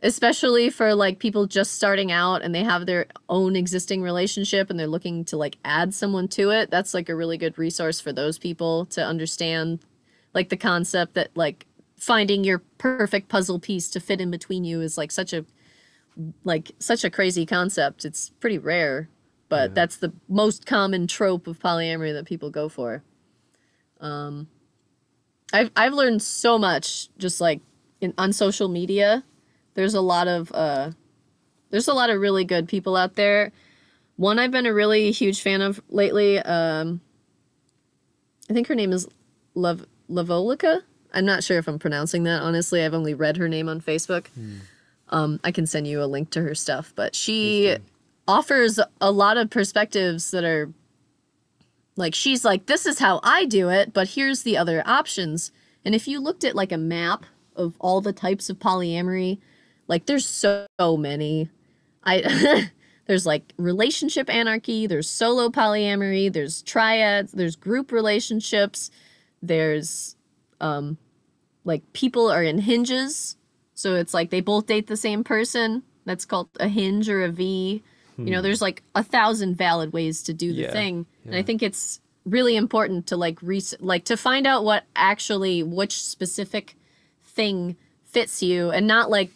especially for like people just starting out and they have their own existing relationship and they're looking to like add someone to it. That's like a really good resource for those people to understand like the concept that like finding your perfect puzzle piece to fit in between you is like such a crazy concept. It's pretty rare, but that's the most common trope of polyamory that people go for. I've learned so much just like on social media. There's a lot of really good people out there. One I've been a really huge fan of lately, I think her name is Lavolica. I'm not sure if I'm pronouncing that, honestly. I've only read her name on Facebook. I can send you a link to her stuff, but she offers a lot of perspectives that are like, she's like, this is how I do it, but here's the other options. And if you looked at like a map of all the types of polyamory, like there's so many. There's like relationship anarchy, there's solo polyamory, there's triads, there's group relationships, there's like people are in hinges. So it's like they both date the same person. That's called a hinge or a V. You know, there's like 1,000 valid ways to do the thing. And I think it's really important to like to find out which specific thing fits you, and not like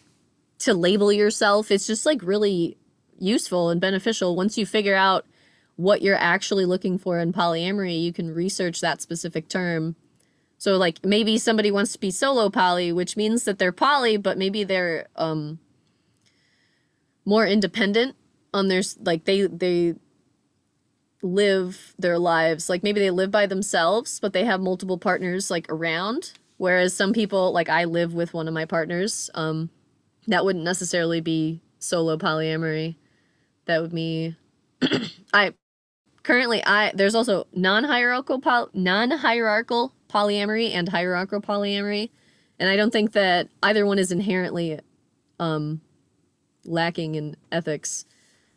to label yourself. It's just like really useful and beneficial. Once you figure out what you're actually looking for in polyamory, you can research that specific term. So like maybe somebody wants to be solo poly, which means that they're poly, but maybe they're more independent on their like they live their lives like maybe they live by themselves, but they have multiple partners like around. Whereas some people, like I live with one of my partners, that wouldn't necessarily be solo polyamory. That would be there's also non-hierarchical polyamory and hierarchical polyamory, and I don't think that either one is inherently lacking in ethics.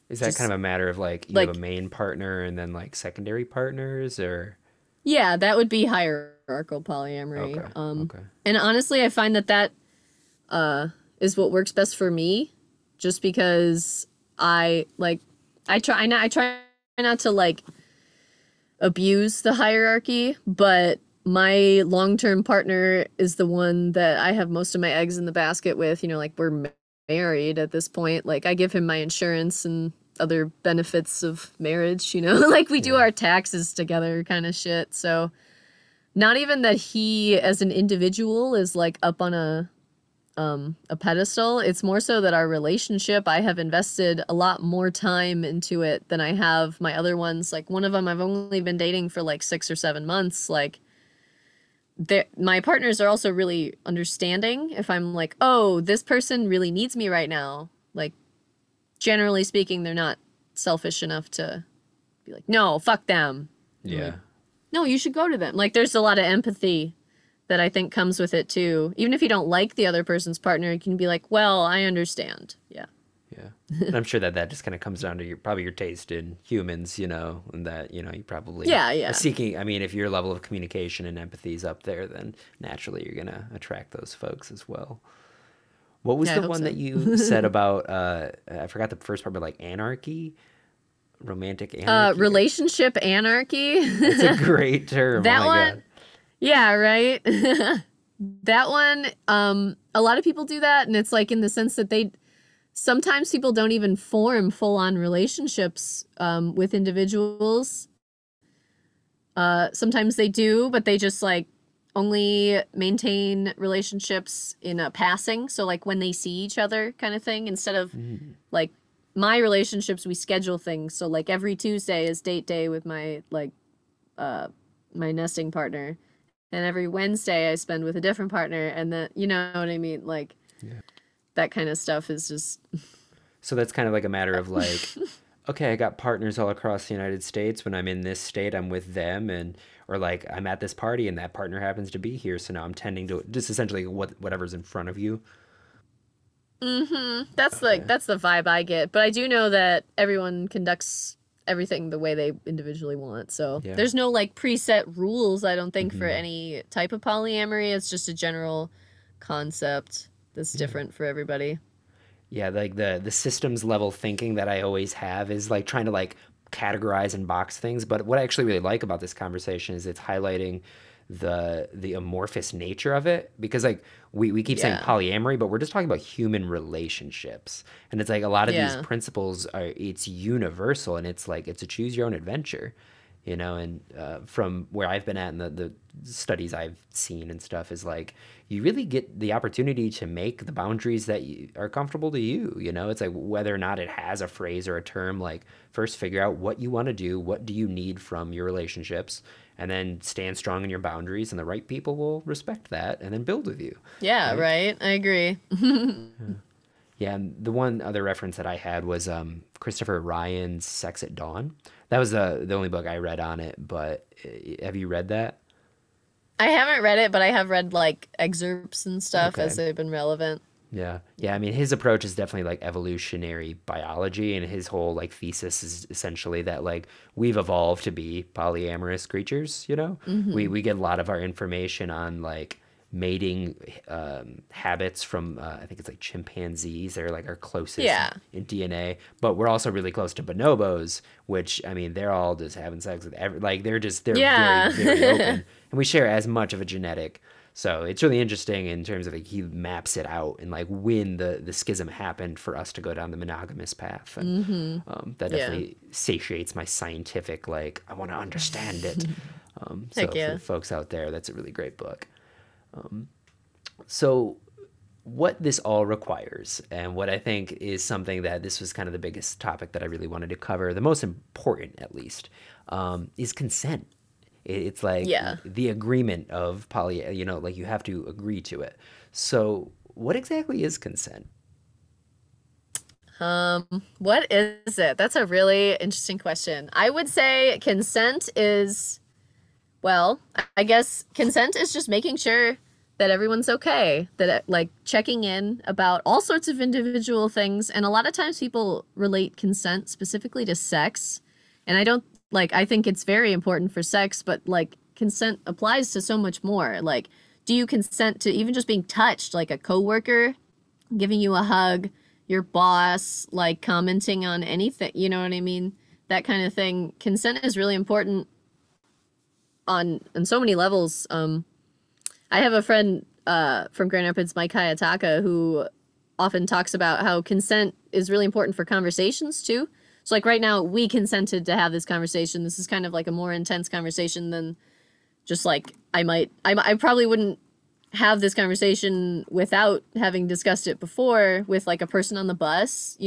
Is that kind of a matter of like you have a main partner and then like secondary partners, or? Yeah, that would be hierarchical polyamory. Okay. And honestly, I find that is what works best for me, just because I try not to like abuse the hierarchy, but my long-term partner is the one that I have most of my eggs in the basket with. You know, like we're married at this point. Like I give him my insurance and other benefits of marriage, you know, like we do our taxes together kind of shit. So not even that he as an individual is like up on a pedestal. It's more so that our relationship, I have invested a lot more time into it than I have my other ones. Like one of them I've only been dating for like 6 or 7 months. Like my partners are also really understanding if I'm like, oh, this person really needs me right now. Like, generally speaking, they're not selfish enough to be like, no, fuck them. Yeah. Like, no, you should go to them. Like, there's a lot of empathy that I think comes with it too. Even if you don't like the other person's partner, you can be like, well, I understand. Yeah. Yeah. And I'm sure that just kind of comes down to probably your taste in humans, and that, you probably Yeah. are seeking, I mean, if your level of communication and empathy is up there, then naturally you're going to attract those folks as well. What was the one that you said about, I forgot the first part, but like anarchy? Romantic anarchy? Relationship anarchy. It's a great term. That oh my one. God. Yeah, right. That one, a lot of people do that, and it's like in the sense that sometimes people don't even form full-on relationships with individuals. Sometimes they do, but they just like only maintain relationships in a passing. So like when they see each other kind of thing, instead of like my relationships, we schedule things. So like every Tuesday is date day with my my nesting partner. And every Wednesday I spend with a different partner, and then, you know what I mean? Like, that kind of stuff is just... So that's kind of like a matter of like, okay, I got partners all across the United States. When I'm in this state, I'm with them, or like I'm at this party and that partner happens to be here. So now I'm tending to just essentially whatever's in front of you. Mm-hmm. That's the vibe I get. But I do know that everyone conducts everything the way they individually want. So there's no like preset rules, I don't think, for any type of polyamory. It's just a general concept that's different for everybody. Yeah, like the systems level thinking that I always have is like trying to like categorize and box things. But what I actually really like about this conversation is it's highlighting the amorphous nature of it, because like we keep saying polyamory, but we're just talking about human relationships, and it's like a lot of these principles it's universal, and it's like it's a choose your own adventure, and from where I've been at and the studies I've seen and stuff is like you really get the opportunity to make the boundaries that are comfortable to you. It's like whether or not it has a phrase or a term, like first figure out what you want to do, what do you need from your relationships, and then stand strong in your boundaries, and the right people will respect that and then build with you. Yeah, right? I agree. Yeah, and the one other reference that I had was Christopher Ryan's Sex at Dawn. That was the only book I read on it, but have you read that? I haven't read it, but I have read like excerpts and stuff as they've been relevant. Yeah. I mean, his approach is definitely like evolutionary biology, and his whole like thesis is essentially that like we've evolved to be polyamorous creatures. We get a lot of our information on like mating habits from I think it's like chimpanzees. They're like our closest in DNA, but we're also really close to bonobos, which I mean they're all just having sex with like they're very, very open, and we share as much of a genetic. So it's really interesting in terms of like he maps it out and like when the schism happened for us to go down the monogamous path, and that definitely satiates my scientific like I want to understand it. So for folks out there, that's a really great book. So what this all requires, and what I think is something that this was kind of the biggest topic that I really wanted to cover, the most important at least, is consent. It's like the agreement of like you have to agree to it. So what exactly is consent? What is it? That's a really interesting question. I would say consent is, well, I guess consent is just making sure that everyone's okay, that like checking in about all sorts of individual things. And a lot of times people relate consent specifically to sex. And I think it's very important for sex, but like consent applies to so much more. Like, do you consent to even just being touched, like a coworker giving you a hug, your boss, like commenting on anything, you know what I mean? That kind of thing. Consent is really important on so many levels. I have a friend from Grand Rapids, Mike Hayataka, who often talks about how consent is really important for conversations too. So like right now we consented to have this conversation. This is kind of like a more intense conversation than just like I probably wouldn't have this conversation without having discussed it before with like a person on the bus,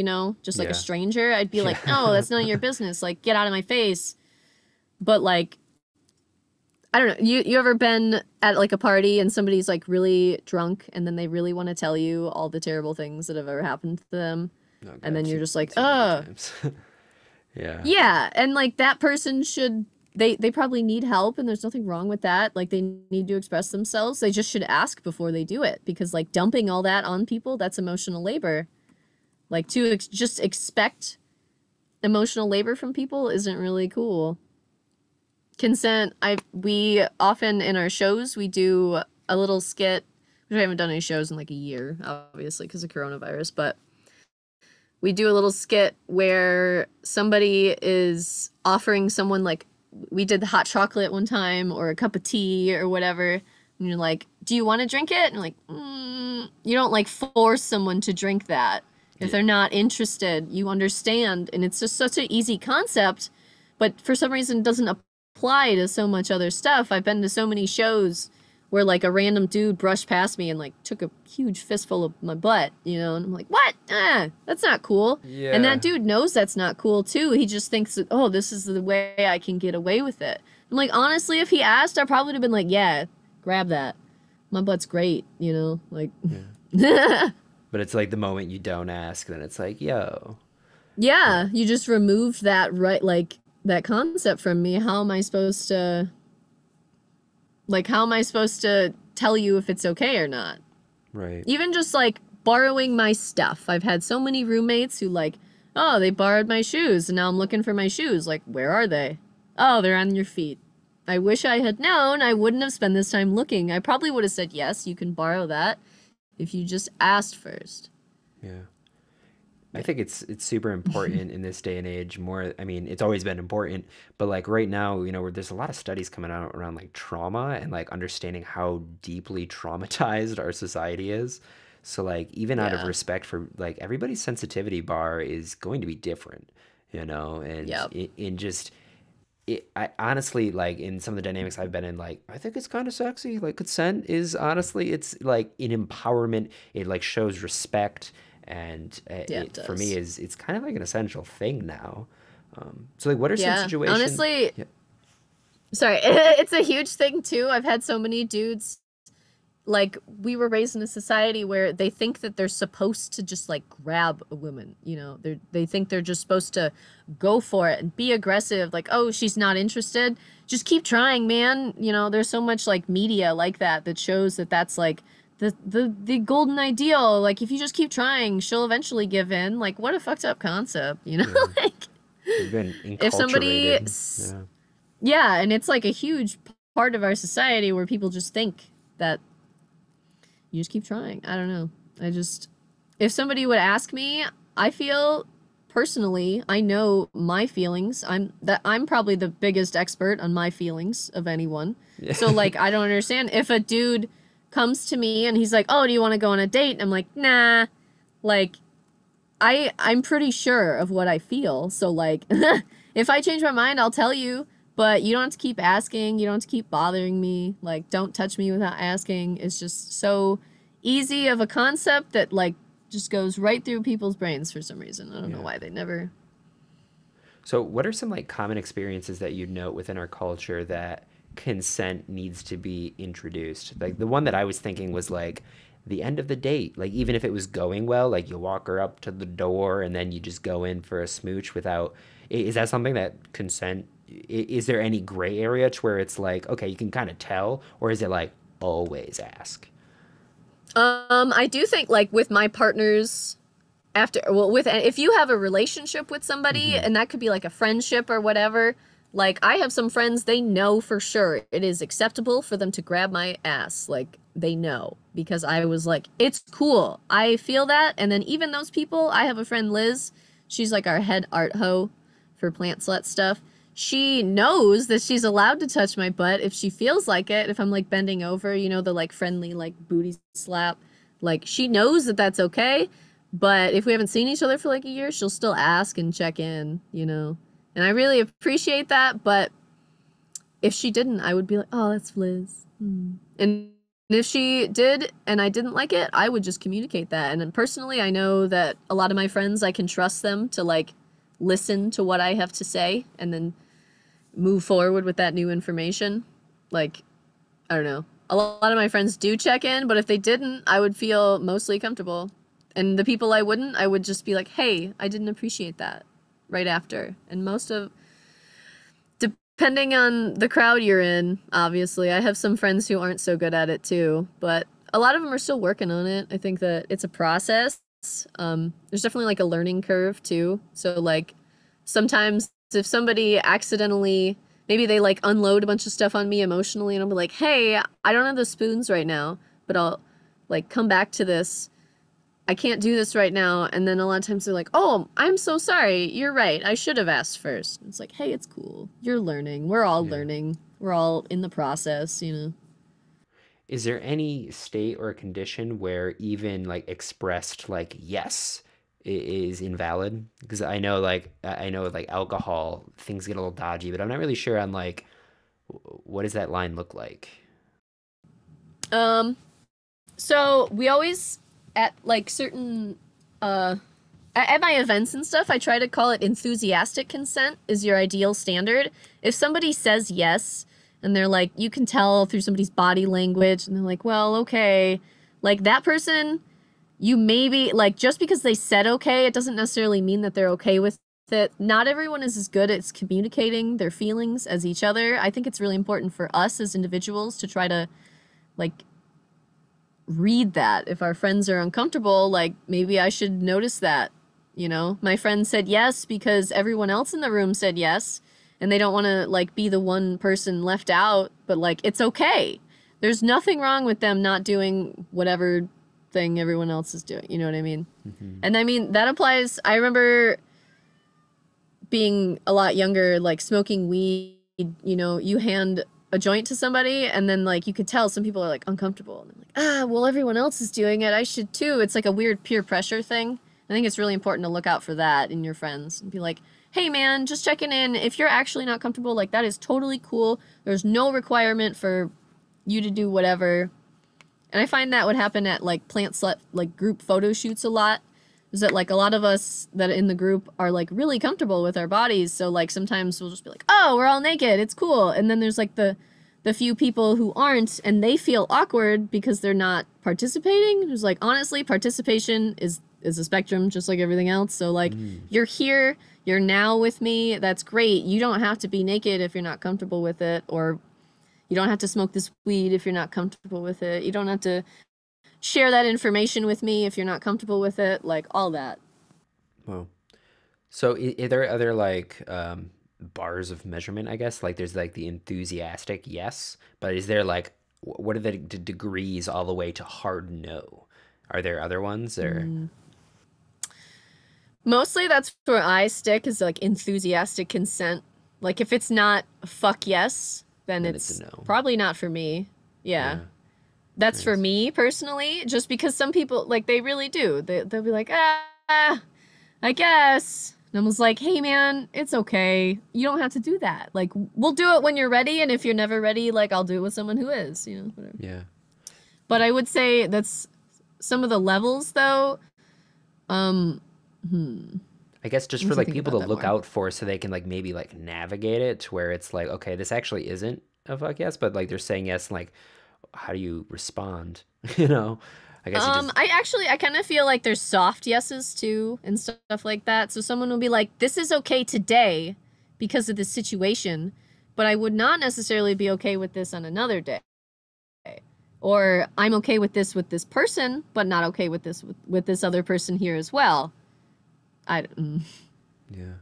just like a stranger. I'd be like, no, that's none of your business. Like, get out of my face. But like, I don't know. You ever been at like a party and somebody's like really drunk and then they really want to tell you all the terrible things that have ever happened to them, Oh and God, then you're just like, too many oh, times. Yeah. yeah, and like that person should they probably need help and there's nothing wrong with that. Like they need to express themselves. They just should ask before they do it because like dumping all that on people, that's emotional labor. Like to just expect emotional labor from people isn't really cool. Consent, we often in our shows we do a little skit, which I haven't done any shows in like a year, obviously because of coronavirus, but we do a little skit where somebody is offering someone like we did the hot chocolate one time or a cup of tea or whatever, and you're like, do you want to drink it? And you're like, you don't like force someone to drink that if they're not interested. You understand, and it's just such an easy concept, but for some reason it doesn't apply to so much other stuff. I've been to so many shows where like a random dude brushed past me and like took a huge fistful of my butt, you know, and I'm like, what? That's not cool. Yeah. And that dude knows that's not cool too. He just thinks that, oh, this is the way I can get away with it. I'm like, honestly, if he asked, I probably would have been like, yeah, grab that. My butt's great, you know, like. Yeah. But it's like the moment you don't ask, then it's like, yo. Yeah, you just removed that like that concept from me. How am I supposed to tell you if it's okay or not? Right. Even just like borrowing my stuff. I've had so many roommates who like, oh, they borrowed my shoes and now I'm looking for my shoes. Like, where are they? Oh, they're on your feet. I wish I had known. I wouldn't have spent this time looking. I probably would have said, yes, you can borrow that if you just asked first. Yeah. I think it's super important in this day and age more. I mean, it's always been important, but like right now, you know, where there's a lot of studies coming out around like trauma and like understanding how deeply traumatized our society is. So like even out of Yeah. respect for like everybody's sensitivity bar is going to be different, you know, and Yep. in just I honestly like in some of the dynamics I've been in, like I think it's kind of sexy. Like consent is honestly, it's like an empowerment. It like shows respect, and Yeah, it it for me does. is it's kind of like an essential thing now. So like, what are some Yeah. situations? Honestly, Yeah. sorry, it's a huge thing too. I've had so many dudes like we were raised in a society where they think that they're supposed to just like grab a woman, you know, they think they're just supposed to go for it and be aggressive, like, oh, she's not interested, just keep trying, man. You know, there's so much like media like that that shows that that's like the golden ideal, like if you just keep trying she'll eventually give in. Like what a fucked up concept, you know. Yeah. Like We've been if somebody enculturated. Yeah. yeah, and it's like a huge part of our society where people just think that you just keep trying. I don't know. If somebody would ask me, I feel personally, I know my feelings. I'm probably the biggest expert on my feelings of anyone. Yeah. So like, I don't understand if a dude comes to me and he's like, "Oh, do you want to go on a date?" And I'm like, "Nah." Like, I'm pretty sure of what I feel. So like, if I change my mind, I'll tell you. But you don't have to keep asking. You don't have to keep bothering me. Like, don't touch me without asking. It's just so easy of a concept that like just goes right through people's brains for some reason. I don't know Yeah. why they never. So, what are some like common experiences that you note within our culture that consent needs to be introduced? Like the one that I was thinking was like the end of the date. Like even if it was going well, like you walk her up to the door and then you just go in for a smooch without. Is that something that consent? Is there any gray area to where it's like okay, you can kind of tell, or is it like always ask? I do think like with my partners after well with if you have a relationship with somebody Mm-hmm. and that could be like a friendship or whatever, like I have some friends, they know for sure it is acceptable for them to grab my ass. Like they know because I was like, it's cool, I feel that. And then even those people, I have a friend Liz, she's like our head art hoe for Plant Sluts stuff. She knows that she's allowed to touch my butt if she feels like it, if I'm like bending over, you know, the like friendly like booty slap. Like she knows that that's okay. But if we haven't seen each other for like a year, she'll still ask and check in, you know. And I really appreciate that. But if she didn't, I would be like, oh, that's Liz. And if she did and I didn't like it, I would just communicate that. And then personally, I know that a lot of my friends, I can trust them to like listen to what I have to say and then move forward with that new information. Like, I don't know. A lot of my friends do check in, but if they didn't, I would feel mostly comfortable. And the people I wouldn't, I would just be like, hey, I didn't appreciate that right after. And depending on the crowd you're in, obviously, I have some friends who aren't so good at it too, but a lot of them are still working on it. I think that it's a process. There's definitely like a learning curve too. So like sometimes if somebody accidentally, maybe they like unload a bunch of stuff on me emotionally and I'll be like, hey, I don't have the spoons right now, but I'll like come back to this. I can't do this right now. And then a lot of times they're like, oh, I'm so sorry. You're right. I should have asked first. It's like, hey, it's cool. You're learning. We're all learning. We're all in the process, you know. Is there any state or condition where even like expressed like yes is invalid? Because I know with like alcohol things get a little dodgy, but I'm not really sure on like what does that line look like? Um, so we always at like certain at my events and stuff, I try to call it enthusiastic consent is your ideal standard. If somebody says yes and they're like, you can tell through somebody's body language and they're like, well, okay, like that person, you maybe like just because they said okay, it doesn't necessarily mean that they're okay with it. Not everyone is as good at communicating their feelings as each other. I think it's really important for us as individuals to try to like read that. If our friends are uncomfortable, like maybe I should notice that. You know, my friend said yes because everyone else in the room said yes, and they don't want to like be the one person left out, but like it's okay. There's nothing wrong with them not doing whatever thing everyone else is doing. You know what I mean? Mm-hmm. And I mean, that applies. I remember being a lot younger, like smoking weed, you know, you hand a joint to somebody and then like you could tell some people are like uncomfortable. And they're like, well, everyone else is doing it. I should too. It's like a weird peer pressure thing. I think it's really important to look out for that in your friends and be like, hey man, just checking in. If you're actually not comfortable, like that is totally cool. There's no requirement for you to do whatever. And I find that would happen at like plant slut, like group photo shoots a lot. Is that like a lot of us that in the group are like really comfortable with our bodies. So like sometimes we'll just be like, oh, we're all naked. It's cool. And then there's like the few people who aren't and they feel awkward because they're not participating. It's like, honestly, participation is a spectrum just like everything else. So like you're here, you're now with me. That's great. You don't have to be naked if you're not comfortable with it, or you don't have to smoke this weed if you're not comfortable with it. You don't have to share that information with me if you're not comfortable with it, like all that. Well, so are there other like bars of measurement, I guess? Like there's like the enthusiastic yes, but is there like what are the degrees all the way to hard no? Are there other ones or? Mostly that's where I stick is like enthusiastic consent. Like if it's not fuck yes, then Then it's it's a no. probably not for me. Yeah. Yeah, That's for nice. me personally, just because some people like they really do. They'll be like, I guess. And I was like, hey man, it's okay. You don't have to do that. Like we'll do it when you're ready, and if you're never ready, like I'll do it with someone who is, you know, whatever. Yeah. But I would say that's some of the levels though. Um I guess just I for need to like think people about to that look more. out for so they can like maybe like navigate it to where it's like, okay, this actually isn't a fuck yes, but like they're saying yes, and like how do you respond? You know? I guess you just I kind of feel like there's soft yeses too and stuff like that. So someone will be like, "This is okay today because of the situation, but I would not necessarily be okay with this on another day." Or I'm okay with this person, but not okay with with this other person here as well. yeah.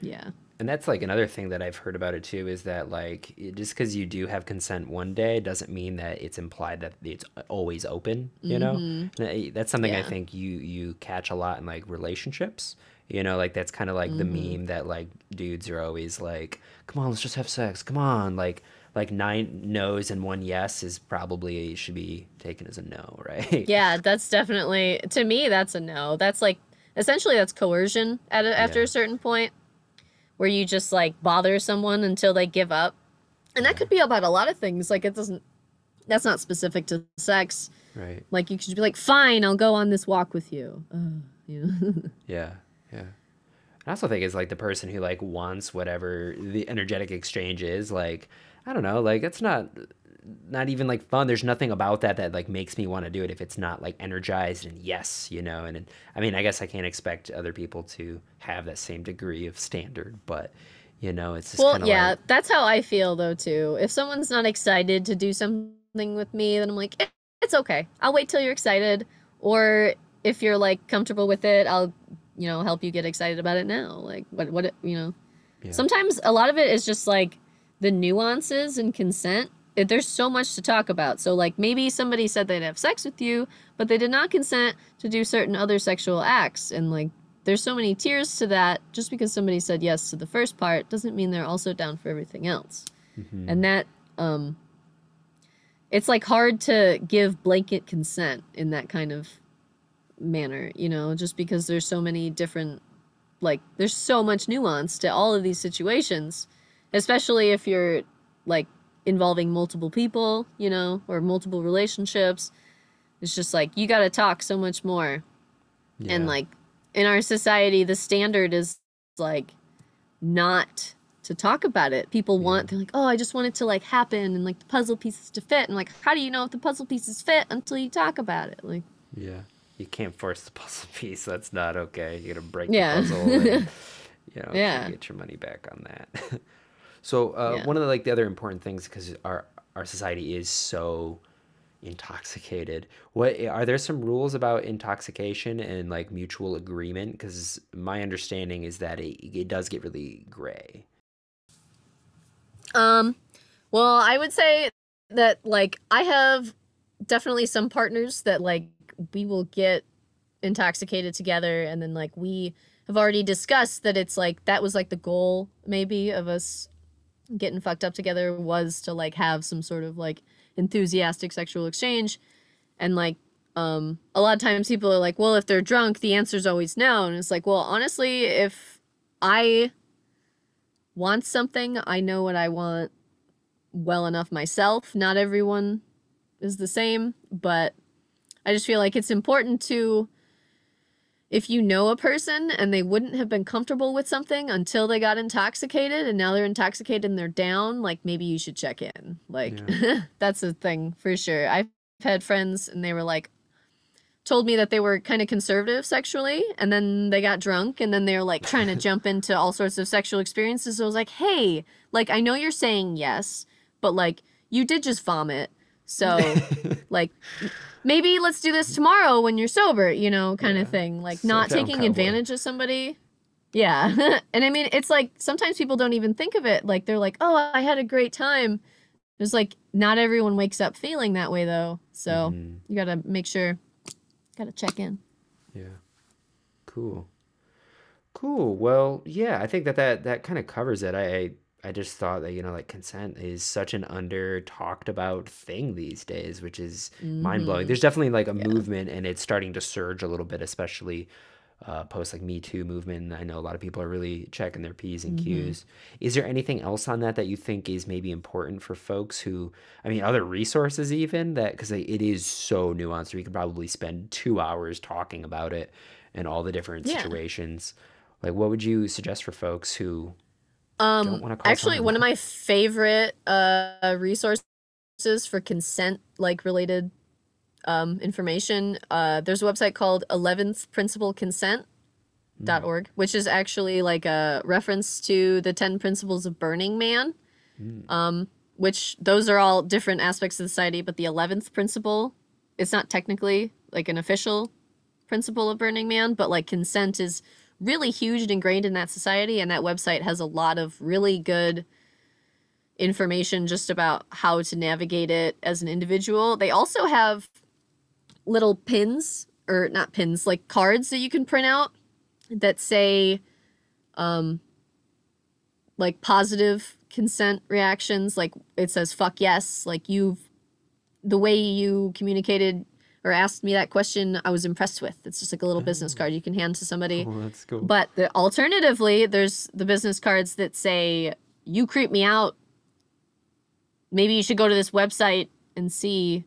Yeah. And that's like another thing that I've heard about it too is that like just because you do have consent one day doesn't mean that it's implied that it's always open, you know? And that's something I Yeah. think you catch a lot in like relationships. You know, like that's kind of like the meme that like dudes are always like, "Come on, let's just have sex. Come on." Like nine no's and one yes is probably should be taken as a no, right? Yeah, that's definitely to me that's a no. That's like essentially that's coercion after Yeah. a certain point, where you just like bother someone until they give up. And that Yeah. could be about a lot of things. Like it doesn't that's not specific to sex. Right. Like you could just be like, "Fine, I'll go on this walk with you." You know? Yeah. Yeah. I also think it's like the person who like wants whatever the energetic exchange is. Like, I don't know, like it's not even like fun. There's nothing about that that like makes me want to do it if it's not like energized and yes, you know. And I mean, I guess I can't expect other people to have that same degree of standard, but you know, it's just Well, kind of yeah, like, that's how I feel though too. If someone's not excited to do something with me, then I'm like, It's okay. I'll wait till you're excited." Or if you're like comfortable with it, I'll, help you get excited about it now. Like what. yeah, Sometimes a lot of it is just like the nuances and consent. There's so much to talk about. So like maybe somebody said they'd have sex with you, but they did not consent to do certain other sexual acts, and like there's so many tiers to that. Just because somebody said yes to the first part doesn't mean they're also down for everything else. hmm, And that it's like hard to give blanket consent in that kind of manner, just because there's so many different, like there's so much nuance to all of these situations, especially if you're like involving multiple people, or multiple relationships. It's just like you got to talk so much more. And yeah, like in our society, the standard is like not to talk about it. yeah, They're like, "Oh, I just want it to like happen and like the puzzle pieces to fit." And like, how do you know if the puzzle pieces fit until you talk about it? Like, yeah. You can't force the puzzle piece. That's not okay. You gotta break the yeah. puzzle and try to Yeah. get your money back on that. So Yeah. one of the other important things, because our society is so intoxicated. What are there some rules about intoxication and like mutual agreement? Because my understanding is that it does get really gray. Um, well, I would say that like I have definitely some partners that like we will get intoxicated together, and then like we have already discussed that it's like that was like the goal maybe of us getting fucked up together was to like have some sort of like enthusiastic sexual exchange. And like a lot of times people are like, "Well, if they're drunk, the answer's always no." And it's like, well, honestly, if I want something, I know what I want well enough myself. Not everyone is the same, but I just feel like it's important to, if you know a person and they wouldn't have been comfortable with something until they got intoxicated and now they're intoxicated and they're down, like maybe you should check in. Like Yeah. that's a thing for sure. I've had friends and they were like, told me that they were kind of conservative sexually, and then they got drunk, and then they were like trying to jump into all sorts of sexual experiences. So I was like, "Hey, like I know you're saying yes, but like you did just vomit. So like maybe let's do this tomorrow when you're sober, kind of Yeah. thing." Like Slow not down, taking cowboy. advantage of somebody. Yeah. And I mean, it's like sometimes people don't even think of it. Like they're like, "Oh, I had a great time." It's like not everyone wakes up feeling that way though. So Hmm. you got to make sure, got to check in. Yeah. Cool. Cool. Well, yeah, I think that kind of covers it. I just thought that, like consent is such an under talked about thing these days, which is mind blowing. Mm-hmm. There's definitely like a Yeah. movement and it's starting to surge a little bit, especially post like Me Too movement. I know a lot of people are really checking their P's and Mm-hmm. Q's. Is there anything else on that that you think is maybe important for folks who, I mean, other resources even that, because it is so nuanced. We could probably spend 2 hours talking about it and all the different Yeah. situations. Like, what would you suggest for folks who don't want to cause Actually, harm? one of my favorite resources for consent like related information, there's a website called 11th Principle Consent. Mm, .org, which is actually like a reference to the 10 principles of Burning Man, mm, which those are all different aspects of society, but the 11th principle, it's not technically like an official principle of Burning Man, but like consent is really huge and ingrained in that society, and that website has a lot of really good information just about how to navigate it as an individual. They also have little pins, or not pins, like cards that you can print out that say um like positive consent reactions. Like it says fuck yes, like the way you communicated or asked me that question, I was impressed with. It's just like a little business oh, card you can hand to somebody. oh, that's cool. But alternatively, there's the business cards that say, "You creep me out. Maybe you should go to this website and see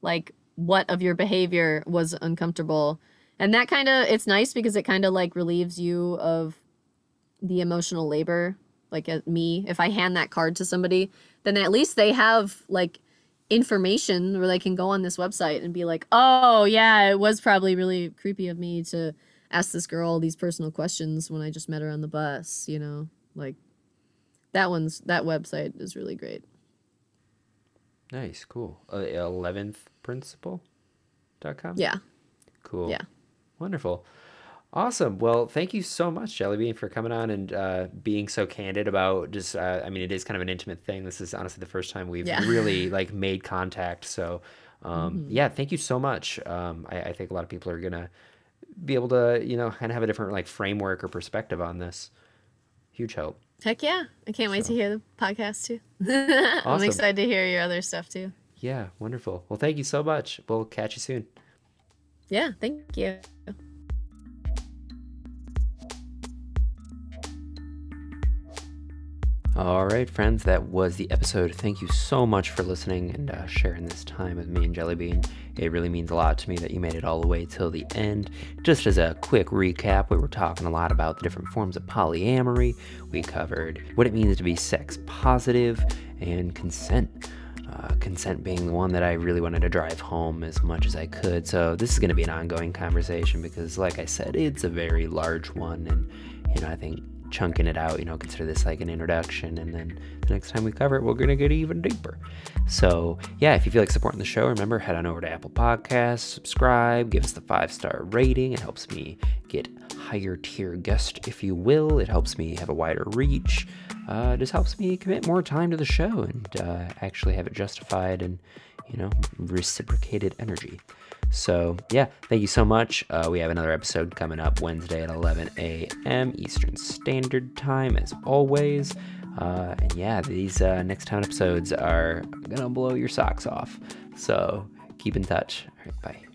like what of your behavior was uncomfortable." And that kind of, it's nice because it kind of like relieves you of the emotional labor, like me, if I hand that card to somebody, then at least they have like information where they can go on this website and be like, oh yeah, it was probably really creepy of me to ask this girl these personal questions when I just met her on the bus, you know, like that website is really great. Nice, cool. 11thprinciple.com? Yeah. Cool. Yeah. Wonderful. Awesome. Well, thank you so much, Jellybean, for coming on and being so candid about just, I mean, it is kind of an intimate thing. This is honestly the first time we've really like made contact. So, yeah, thank you so much. I think a lot of people are going to be able to, you know, kind of have a different like framework or perspective on this. Huge help. Heck yeah. I can't wait to hear the podcast too. Awesome. I'm excited to hear your other stuff too. Yeah, wonderful. Well, thank you so much. We'll catch you soon. Yeah, thank you. All right, friends, that was the episode. Thank you so much for listening and sharing this time with me and Jellybean. It really means a lot to me that you made it all the way till the end. Just as a quick recap, we were talking a lot about the different forms of polyamory. We covered what it means to be sex positive and consent. Consent being the one that I really wanted to drive home as much as I could. So this is going to be an ongoing conversation because, like I said, it's a very large one. And, you know, I think chunking it out, you know, consider this like an introduction, and then the next time we cover it, we're going to get even deeper. So yeah, if you feel like supporting the show, remember, head on over to Apple Podcasts, subscribe, give us the 5-star rating. It helps me get higher tier guest, if you will. It helps me have a wider reach. Just helps me commit more time to the show and actually have it justified and, you know, reciprocated energy. So yeah, thank you so much. We have another episode coming up Wednesday at 11 a.m. Eastern Standard Time, as always. And yeah, these next 10 episodes are gonna blow your socks off. So keep in touch. All right, bye.